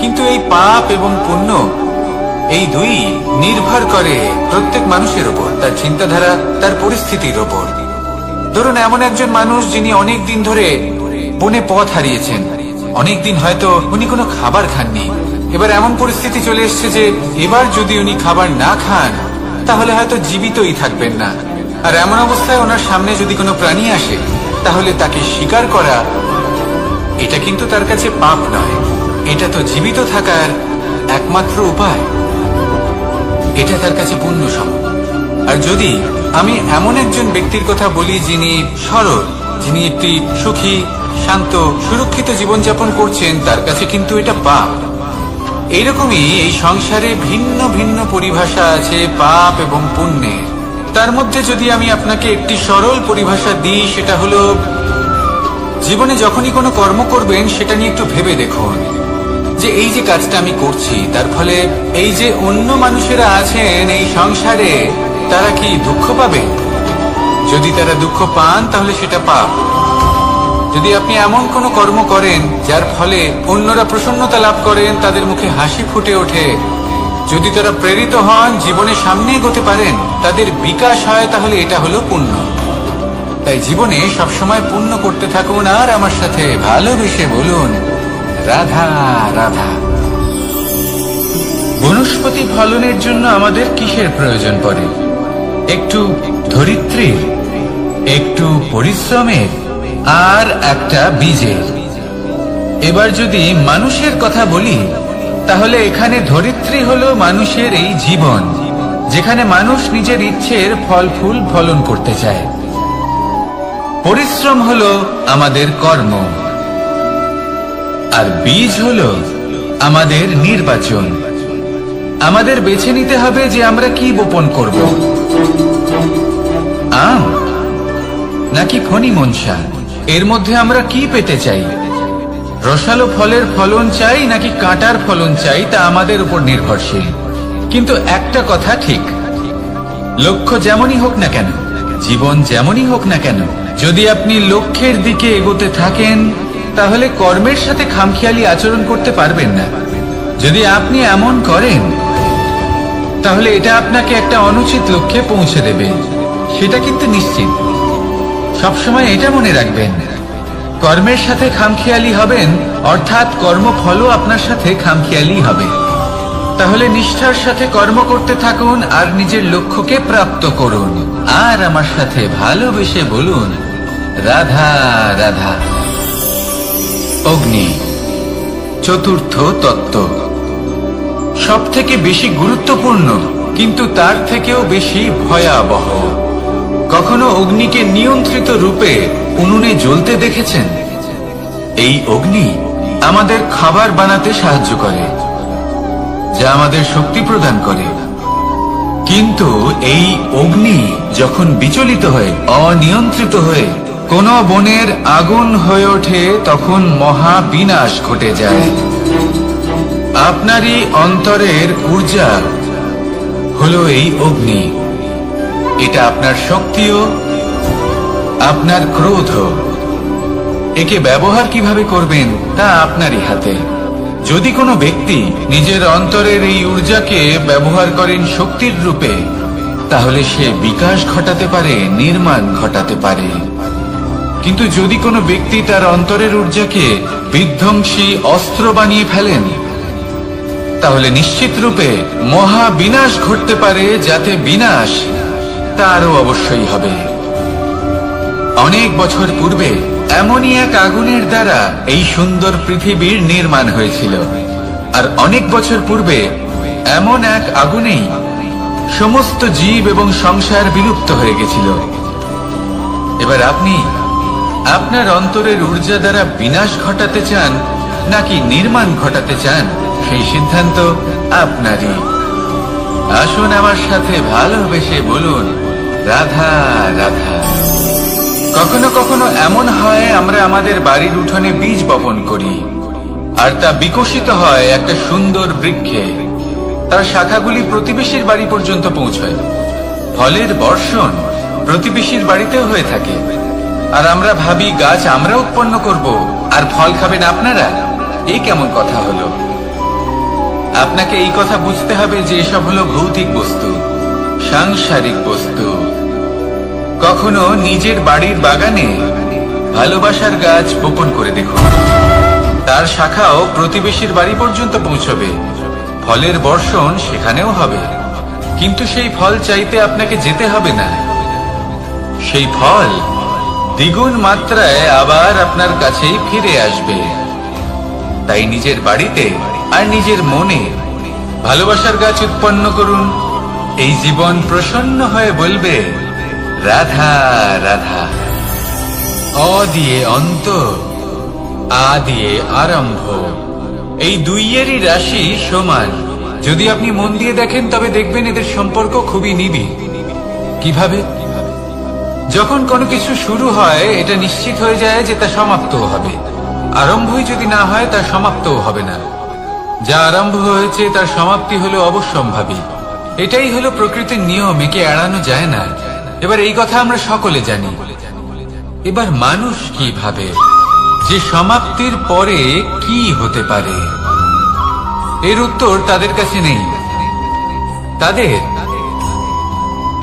কিন্তু এই পাপ এবং পুণ্য এই দুই নির্ভর করে প্রত্যেক মানুষের উপর, তার চিন্তাধারা, তার পরিস্থিতির উপর। ধরুন এমন একজন মানুষ যিনি অনেক দিন ধরে বনে পথ হারিয়েছেন, অনেক দিন হয়তো উনি কোনো খাবার খাননি। এবার এমন পরিস্থিতি চলে এসছে যে এবার যদি উনি খাবার না খান তাহলে হয়তো জীবিতই থাকবেন না। আর এমন অবস্থায় ওনার সামনে যদি কোনো প্রাণী আসে তাহলে তাকে শিকার করা, এটা কিন্তু তার কাছে পাপ নয়, এটা তো জীবিত থাকার একমাত্র উপায়। এটা তার কাছে পুণ্য সম। আর যদি আমি এমন একজন ব্যক্তির কথা বলি যিনি সরল, যিনি একটি সুখী, শান্ত, সুরক্ষিত জীবনযাপন করছেন, তার কাছে কিন্তু এটা পাপ। এইরকমই এই সংসারে ভিন্ন ভিন্ন পরিভাষা আছে পাপ এবং পুণ্যের। তার মধ্যে যদি আমি আপনাকে একটি সরল পরিভাষা দিই, সেটা হলো জীবনে যখনই কোনো কর্ম করবেন সেটা নিয়ে একটু ভেবে দেখুন যে এই যে কাজটা আমি করছি তার ফলে এই যে অন্য মানুষেরা আছেন এই সংসারে, তারা কি দুঃখ পাবে? যদি তারা দুঃখ পান তাহলে সেটা পাপ। যদি আপনি এমন কোনো কর্ম করেন যার ফলে অন্যরা প্রসন্নতা লাভ করেন, তাদের মুখে হাসি ফুটে ওঠে, যদি তারা প্রেরিত হন, জীবনে সামনে এগোতে পারেন, তাদের বিকাশ হয়, তাহলে এটা হলো পুণ্য। তাই জীবনে সবসময় পুণ্য করতে থাকুন আর আমার সাথে ভালোবেসে বলুন, রাধা রাধা। বনস্পতি ফলনের জন্য আমাদের কিসের প্রয়োজন পড়ে? একটু ধরিত্রীর, একটু পরিশ্রমের, আর একটা বীজের। এবার যদি মানুষের কথা বলি তাহলে এখানে ধরিত্রী হলো মানুষের এই জীবন, যেখানে মানুষ নিজের ইচ্ছের ফল ফুল ফলন করতে চায়। পরিশ্রম হলো আমাদের কর্ম, আর বীজ হলো আমাদের নির্বাচন। আমাদের বেছে নিতে হবে যে আমরা কি বপন করব, আম নাকি ফণি মনসা। এর মধ্যে আমরা কি পেতে চাই? রসালো ফলের ফলন চাই নাকি কাঁটার ফলন চাই, তা আমাদের উপর নির্ভরশীল। কিন্তু একটা কথা ঠিক, লক্ষ্য যেমনই হোক না কেন, জীবন যেমনই হোক না কেন, যদি আপনি লক্ষ্যের দিকে এগোতে থাকেন তাহলে কর্মের সাথে খামখেয়ালি আচরণ করতে পারবেন না। যদি আপনি এমন করেন তাহলে এটা আপনাকে একটা অনুচিত লক্ষ্যে পৌঁছে দেবে, সেটা কিন্তু নিশ্চিত। সবসময় এটা মনে রাখবেন, কর্মের সাথে খামখেয়ালি হবেন অর্থাৎ কর্মফলও আপনার সাথে খামখেয়ালি হবে। তাহলে নিষ্ঠার সাথে কর্ম করতে থাকুন আর নিজের লক্ষ্যকে প্রাপ্ত করুন। আর আমার সাথে ভালোবেসে বলুন, রাধা রাধা। অগ্নি চতুর্থ তত্ত্ব, সব থেকে বেশি গুরুত্বপূর্ণ কিন্তু তার থেকেও বেশি ভয়াবহ। কখনো অগ্নিকে নিয়ন্ত্রিত রূপে উনুনে জ্বলতে দেখেছেন? এই অগ্নি আমাদের খাবার বানাতে সাহায্য করে, যা আমাদের শক্তি প্রদান করে। কিন্তু এই অগ্নি যখন বিচলিত হয়ে, অনিয়ন্ত্রিত হয়ে কোন বনের আগুন হয়ে ওঠে, তখন মহা বিনাশ ঘটে যায়। আপনারই অন্তরের ঊর্জা হলো এই অগ্নি। এটা আপনার শক্তিও, আপনার ক্রোধ। একে ব্যবহার কিভাবে করবেন তা আপনারই হাতে। যদি কোনো ব্যক্তি নিজের অন্তরের এই ঊর্জাকে ব্যবহার করেন শক্তির রূপে, তাহলে সে বিকাশ ঘটাতে পারে, নির্মাণ ঘটাতে পারে। কিন্তু যদি কোনো ব্যক্তি তার অন্তরের ঊর্জাকে বিধ্বংসী অস্ত্র বানিয়ে ফেলেন, তাহলে নিশ্চিত রূপে মহা বিনাশ ঘটতে পারে, যাতে বিনাশ তারও অবশ্যই হবে। অনেক বছর পূর্বে এমনই এক আগুনের দ্বারা এই সুন্দর পৃথিবীর নির্মাণ হয়েছিল। আর অনেক বছর পূর্বে এমন এক আগুনেই সমস্ত জীব এবং সংসার বিলুপ্ত হয়ে গেছিল। এবার আপনি আপনার অন্তরের ঊর্জা দ্বারা বিনাশ ঘটাতে চান নাকি নির্মাণ ঘটাতে চান, সেই সিদ্ধান্ত আপনারই। আসুন আমার সাথে ভালোবেসে বলুন, রাধা রাধা। কখনো কখনো এমন হয় আমরা আমাদের বাড়ির উঠোনে বীজ বপন করি, আর তা বিকশিত হয় একটা সুন্দর বৃক্ষে। তার শাখাগুলি প্রতিবেশীর বাড়ি পর্যন্ত পৌঁছয়। ফলের বর্ষণ প্রতিবেশীর বাড়িতেও হয়ে থাকে। আর আমরা ভাবি গাছ আমরা উৎপন্ন করব, আর ফল খাবেন আপনারা। এই কেমন কথা হলো? আপনাকে এই কথা বুঝতে হবে যে এসব হলো ভৌতিক বস্তু, সাংসারিক বস্তু। কখনো নিজের বাড়ির বাগানে ভালোবাসার গাছ বপন করে দেখুন। তার শাখাও প্রতিবেশীর বাড়ি পর্যন্ত পৌঁছবে, ফলের বর্ষণ সেখানেও হবে। কিন্তু সেই ফল চাইতে আপনাকে যেতে হবে না, সেই ফল দ্বিগুণ মাত্রায় আবার আপনার কাছেই ফিরে আসবে। তাই নিজের বাড়িতে আর নিজের মনে ভালোবাসার গাছ উৎপন্ন করুন। এই জীবন প্রসন্ন হয়ে বলবে, রাধা রাধা। অ দিয়ে অন্ত, আ দিয়ে আরম্ভ, এই দুইয়েরই রাশি সমান। যদি আপনি মন দিয়ে দেখেন তবে দেখবেন এদের সম্পর্ক খুবই নিবিড়। কিভাবে? যখন কোনো কিছু শুরু হয় এটা নিশ্চিত হয়ে যায় যে তা সমাপ্তও হবে। আরম্ভই যদি না হয় তা সমাপ্তও হবে না। যা আরম্ভ হয়েছে তার সমাপ্তি হলো অবশ্যম্ভাবী। এটাই হলো প্রকৃতির নিয়ম, একে এড়ানো যায় না। এবার এই কথা আমরা সকলে জানি। এবার মানুষ কি ভাবে যে সমাপ্তির পরে কি হতে পারে, এর উত্তর তাদের কাছে নেই। তাদের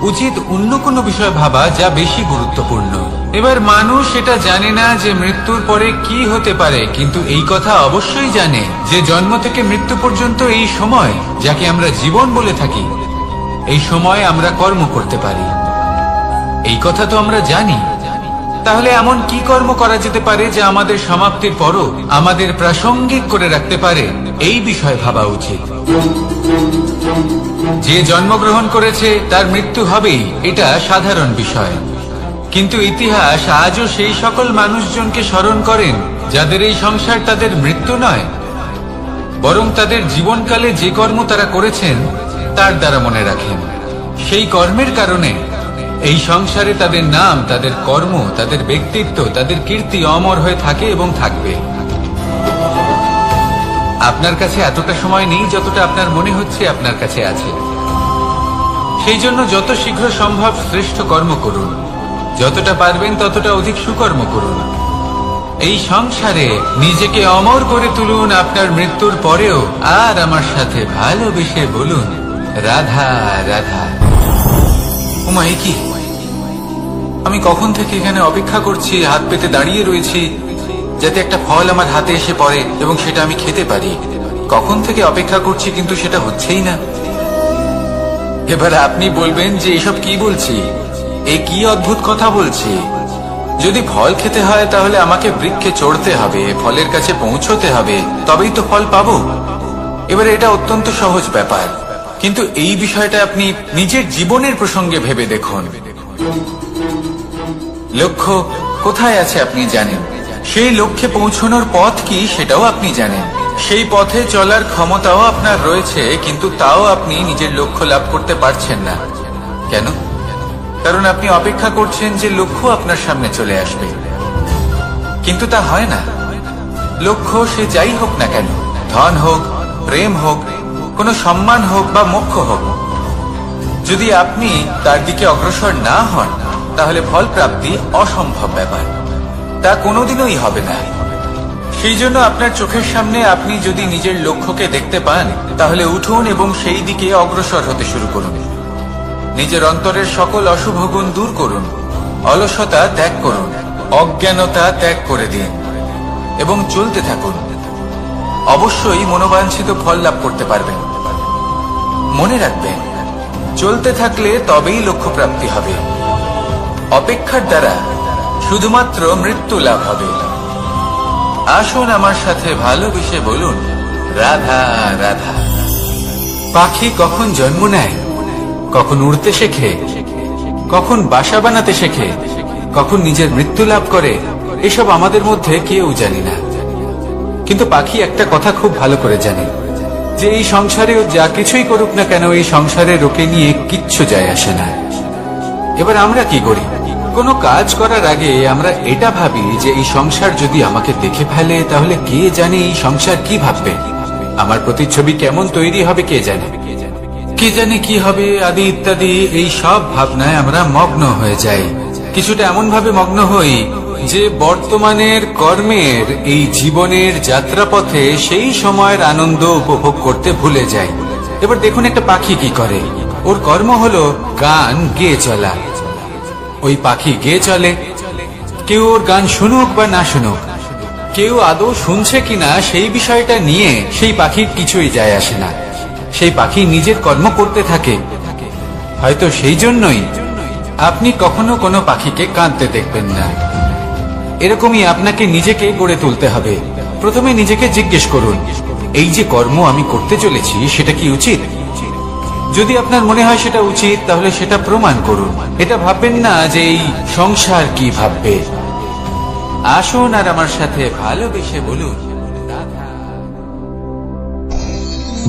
উচিত অন্য কোনো বিষয় ভাবা যা বেশি গুরুত্বপূর্ণ। এবার মানুষ এটা জানে না যে মৃত্যুর পরে কি হতে পারে, কিন্তু এই কথা অবশ্যই জানে যে জন্ম থেকে মৃত্যু পর্যন্ত এই সময়, যাকে আমরা জীবন বলে থাকি, এই সময় আমরা কর্ম করতে পারি। এই কথা তো আমরা জানি। তাহলে এমন কি কর্ম করা যেতে পারে যা আমাদের সমাপ্তির পরও আমাদের প্রাসঙ্গিক করে রাখতে পারে, এই বিষয়ে ভাবা উচিত। যে জন্মগ্রহণ করেছে তার মৃত্যু হবেই, এটা সাধারণ বিষয়। কিন্তু ইতিহাস আজও সেই সকল মানুষজনকে স্মরণ করেন যাদের এই সংসার তাদের মৃত্যু নয়, বরং তাদের জীবনকালে যে কর্ম তারা করেছেন তার দ্বারা মনে রাখেন। সেই কর্মের কারণে এই সংসারে তাদের নাম, তাদের কর্ম, তাদের ব্যক্তিত্ব, তাদের কীর্তি অমর হয়ে থাকে এবং থাকবে। আপনার কাছে এতটা সময় নেই যতটা আপনার মনে হচ্ছে আপনার কাছে আছে। সেই জন্য যত শীঘ্র সম্ভব শ্রেষ্ঠ কর্ম করুন, যতটা পারবেন ততটা অধিক সুকর্ম করুন। এই সংসারে নিজেকে অমর করে তুলুন আপনার মৃত্যুর পরেও। আর আমার সাথে ভালোবেসে বলুন, রাধা রাধা। ওমা, এ কি? আমি কখন থেকে এখানে অপেক্ষা করছি, হাত পেতে দাঁড়িয়ে রয়েছি যাতে একটা ফল আমার হাতে এসে পড়ে এবং সেটা আমি খেতে পারি। কখন থেকে অপেক্ষা করছি, কিন্তু সেটা হচ্ছেই না। এবার আপনি বলবেন যে এসব কি বলছি, এ কি অদ্ভুত কথা বলছি। যদি ফল খেতে হয় তাহলে আমাকে বৃক্ষে চড়তে হবে, ফলের কাছে পৌঁছতে হবে, তবেই তো ফল পাবো। এবারে এটা অত্যন্ত সহজ ব্যাপার, কিন্তু এই বিষয়টা আপনি নিজের জীবনের প্রসঙ্গে ভেবে দেখুন। লক্ষ্য কোথায় আছে আপনি জানেন, সেই লক্ষ্যে পৌঁছানোর পথ কি সেটাও আপনি জানেন, সেই পথে চলার ক্ষমতাও আপনার রয়েছে, কিন্তু তাও আপনি নিজের লক্ষ্য লাভ করতে পারছেন না। কেন? কারণ আপনি অপেক্ষা করছেন যে লক্ষ্য আপনার সামনে চলে আসবে, কিন্তু তা হয় না। লক্ষ্য সে যাই হোক না কেন, ধন হোক, প্রেম হোক, কোনো সম্মান হোক বা মোক্ষ হোক, যদি আপনি তার দিকে অগ্রসর না হন তাহলে ফল প্রাপ্তি অসম্ভব ব্যাপার, তা কোনোদিনই হবে না। সেই জন্য আপনার চোখের সামনে আপনি যদি নিজের লক্ষ্যকে দেখতে পান তাহলে উঠুন এবং সেই দিকে অগ্রসর হতে শুরু করুন। নিজের অন্তরের সকল অশুভ গুণ দূর করুন, অলসতা ত্যাগ করুন, অজ্ঞানতা ত্যাগ করে দিন এবং চলতে থাকুন। অবশ্যই মনোবাঞ্ছিত ফল লাভ করতে পারবেন। মনে রাখবেন, চলতে থাকলে তবেই লক্ষ্য প্রাপ্তি হবে। অপেক্ষার দ্বারা শুধুমাত্র মৃত্যু লাভ হবে। আসুন আমার সাথে ভালোবেসে বলুন, রাধা রাধা। পাখি কখন জন্ম নেয়, কখন উড়তে শেখে, কখন বাসা বানাতে শেখে, কখন নিজের মৃত্যু লাভ করে, এসব আমাদের মধ্যে কেউ জানি না। কিন্তু পাখি একটা কথা খুব ভালো করে জানে, যে এই সংসারে ও যা কিছুই করুক না কেন, এই সংসারের ওকে নিয়ে কিচ্ছু যায় আসে না। এবার আমরা কি করি? কোনো কাজ করার আগে আমরা এটা ভাবি যে এই সংসার যদি আমাকে দেখে ফেলে তাহলে কে জানে এই সংসার কি ভাববে, আমার প্রতিচ্ছবি কেমন তৈরি হবে কে জানে, কে জানে কি হবে আদি ইত্যাদি। এই সব ভাবনায় আমরা মগ্ন হয়ে যাই। কিছুটা এমন ভাবে মগ্ন হই যে বর্তমানের কর্মের এই জীবনের যাত্রাপথে সেই সময়ের আনন্দ উপভোগ করতে ভুলে যাই। এবার দেখুন একটা পাখি কি করে, ওর কর্ম হলো গান গেয়ে চলা। ওই পাখি গেয়ে চলে, কেউ ওর গান শুনুক বা না শুনুক, কেউ আদৌ শুনছে কিনা সেই বিষয়টা নিয়ে সেই পাখির কিছুই যায় আসে না। সেই পাখি নিজের কর্ম করতে থাকে। হয়তো সেই জন্যই আপনি কখনো কোনো পাখিকে কাঁদতে দেখবেন না। এরকমই আপনাকে নিজেকে গড়ে তুলতে হবে। প্রথমে নিজেকে জিজ্ঞেস করুন, এই যে কর্ম আমি করতে চলেছি সেটা কি উচিত? যদি আপনার মনে হয় সেটা উচিত, তাহলে সেটা প্রমাণ করুন। এটা ভাববেন না যে এই সংসার কি ভাববে। আসুন আর আমার সাথে ভালোবেসে বলুন,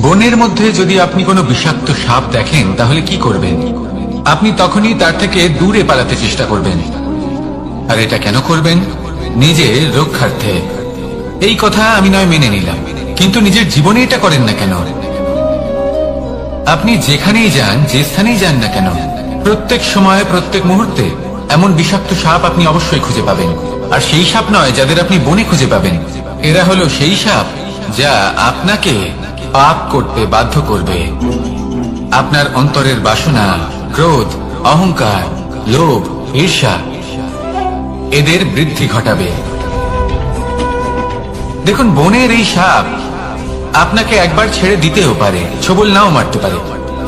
বনের মধ্যে যদি আপনি কোনো বিষাক্ত সাপ দেখেন তাহলে কি করবেন? আপনি তখনই তার থেকে দূরে পালাতে চেষ্টা করবেন। আর এটা কেন করবেন? নিজের রক্ষার্থে। এই কথা আমি নয় মেনে নিলাম, কিন্তু নিজের জীবনে এটা করেন না কেন? আপনি যেখানেই যান, যে স্থানেই যান না কেন, প্রত্যেক সময় প্রত্যেক মুহূর্তে এমন বিষাক্ত সাপ আপনি অবশ্যই খুঁজে পাবেন। আর সেই সাপ নয় যাদের আপনি বনে খুঁজে পাবেন, এরা হলো সেই সাপ যা আপনাকে পাপ করতে বাধ্য করবে। আপনার অন্তরের বাসনা, ক্রোধ, অহংকার, লোভ, ঈর্ষা এদের বৃদ্ধি ঘটাবে। দেখুন, বনের এই সাপ আপনাকে একবার ছেড়ে দিতেও পারে, ছোবল নাও মারতে পারে,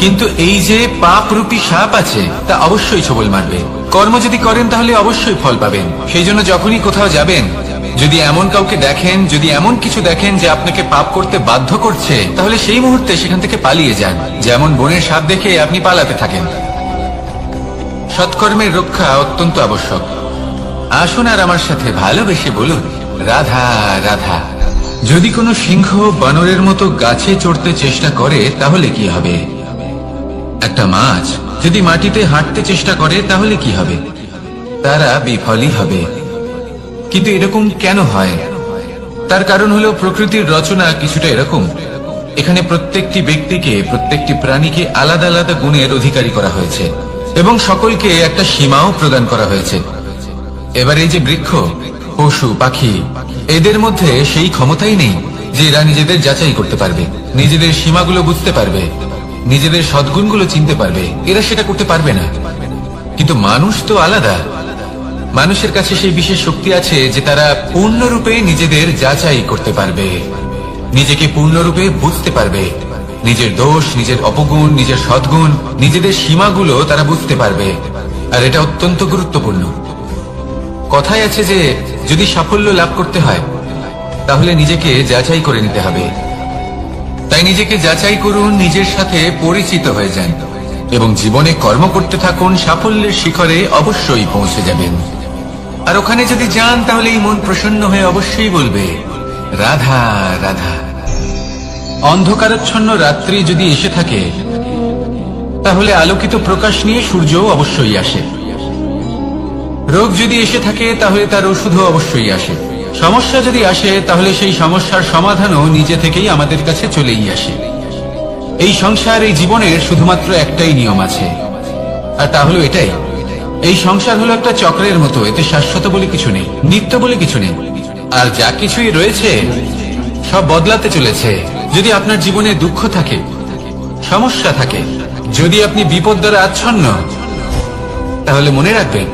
কিন্তু এই যে পাপরূপী সাপ আছে তা অবশ্যই ছোবল মারবে। কর্ম যদি করেন তাহলে অবশ্যই ফল পাবেন। সেই জন্য যখনই কোথাও যাবেন, যদি এমন কাউকে দেখেন, যদি এমন কিছু দেখেন যে আপনাকে পাপ করতে বাধ্য করছে, তাহলে সেই মুহূর্তে সেখান থেকে পালিয়ে যান। যেমন বনের সাপ দেখে আপনি পালাতে থাকেন। সৎকর্মের রক্ষা অত্যন্ত আবশ্যক। আসুন আর আমার সাথে ভালোবেসে বলুন, রাধা রাধা। যদি কোনো সিংহ বানরের মতো গাছে চড়তে চেষ্টা করে তাহলে কি হবে? একটা মাছ যদি মাটিতে হাঁটতে চেষ্টা করে তাহলে কি হবে? তারা বিফলই হবে। কিন্তু এরকম কেন হয়? তার কারণ হলো প্রকৃতির রচনা কিছুটা এরকম। এখানে প্রত্যেকটি ব্যক্তিকে, প্রত্যেকটি প্রাণীকে আলাদা আলাদা গুণের অধিকারী করা হয়েছে এবং সকলকে একটা সীমাও প্রদান করা হয়েছে। এবার এই যে বৃক্ষ, পশু, পাখি, এদের মধ্যে সেই ক্ষমতাই নেই যে এরা নিজেদের যাচাই করতে পারবে, নিজেদের সীমাগুলো বুঝতে পারবে, নিজেদের সদ্গুণগুলো চিনতে পারবে। এরা সেটা করতে পারবে না। কিন্তু মানুষ তো আলাদা। মানুষের কাছে সেই বিশেষ শক্তি আছে যে তারা পূর্ণরূপে নিজেদের যাচাই করতে পারবে, নিজেকে পূর্ণরূপে বুঝতে পারবে, নিজের দোষ, নিজের অপগুণ, নিজের সদ্গুণ, নিজেদের সীমাগুলো তারা বুঝতে পারবে। আর এটা অত্যন্ত গুরুত্বপূর্ণ। কথায় আছে যে যদি সাফল্য লাভ করতে হয় তাহলে নিজেকে যাচাই করে নিতে হবে। তাই নিজেকে যাচাই করুন, নিজের সাথে পরিচিত হয়ে যান এবং জীবনে কর্ম করতে থাকুন। সাফল্যের শিখরে অবশ্যই পৌঁছে যাবেন। আর ওখানে যদি যান তাহলে এই মন প্রসন্ন হয়ে অবশ্যই বলবে, রাধা রাধা। অন্ধকারাচ্ছন্ন রাত্রি যদি এসে থাকে তাহলে আলোকিত প্রকাশ নিয়ে সূর্যও অবশ্যই আসে। রোগ যদি এসে থাকে তাহলে তার ওষুধও অবশ্যই আসে। সমস্যা যদি আসে তাহলে সেই সমস্যার সমাধানও নিজে থেকেই আমাদের কাছে চলেই আসে। এই সংসার, এই জীবনের শুধুমাত্র একটাই নিয়ম আছে, আর তা হলো এটাই, এই সংসার হলো একটা চক্রের মতো। এতে শাশ্বত বলে কিছু নেই, নিত্য বলে কিছু নেই। আর যা কিছুই রয়েছে সব বদলাতে চলেছে। যদি আপনার জীবনে দুঃখ থাকে, সমস্যা থাকে, যদি আপনি বিপদ দ্বারা আচ্ছন্ন, তাহলে মনে রাখবেন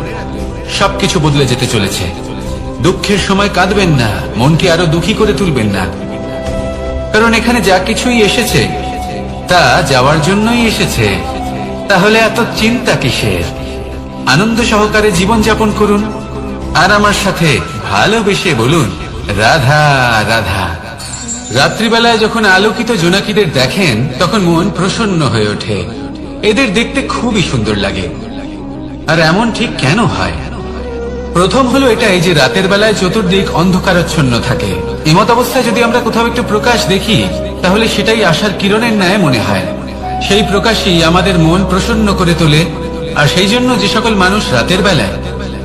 সবকিছু বদলে যেতে চলেছে। দুঃখের সময় কাঁদবেন না, মনকে আরো দুঃখী করে তুলবেন না, কারণ এখানে যা কিছুই এসেছে তা যাওয়ার জন্যই এসেছে। তাহলে এত চিন্তা কিসের? আনন্দ সহকারে জীবন যাপন করুন, আর আমার সাথে ভালোবেসে বলুন, রাধা রাধা। রাত্রিবেলায় যখন আলোকিত জোনাকিদের দেখেন তখন মন প্রসন্ন হয়ে ওঠে। এদের দেখতে খুবই সুন্দর লাগে। আর এমন ঠিক কেন হয়? প্রথম হলো এটাই যে রাতের বেলায় চতুর্দিক অন্ধকারাচ্ছন্ন থাকে। এমত অবস্থায় যদি আমরা কোথাও একটু প্রকাশ দেখি তাহলে সেটাই আশার কিরণের ন্যায় মনে হয়। সেই প্রকাশই আমাদের মন প্রসন্ন করে তোলে। আর সেই জন্য যে সকল মানুষ রাতের বেলায়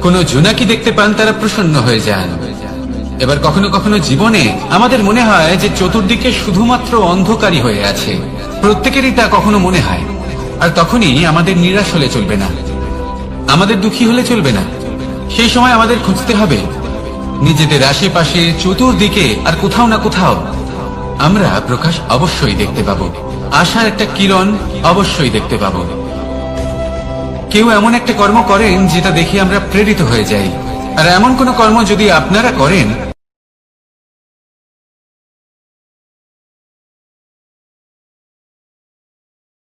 কোনো জোনাকি দেখতে পান তারা প্রসন্ন হয়ে যান। এবার কখনো কখনো জীবনে আমাদের মনে হয় যে চতুর্দিকে শুধুমাত্র অন্ধকারই হয়ে আছে। প্রত্যেকেরই তা কখনো মনে হয়। আর তখনই আমাদের নিরাশ হলে চলবে না, আমাদের দুঃখী হলে চলবে না। সেই সময় আমাদের খুঁজতে হবে নিজেদের আশেপাশে, চতুর্দিকে, আর কোথাও না কোথাও আমরা প্রকাশ অবশ্যই দেখতে পাবো। আশার একটা কিরণ অবশ্যই দেখতে পাবো। কেউ এমন একটা কর্ম করেন যেটা দেখে আমরা প্রেরিত হয়ে যাই। আর এমন কোন কর্ম যদি আপনারা করেন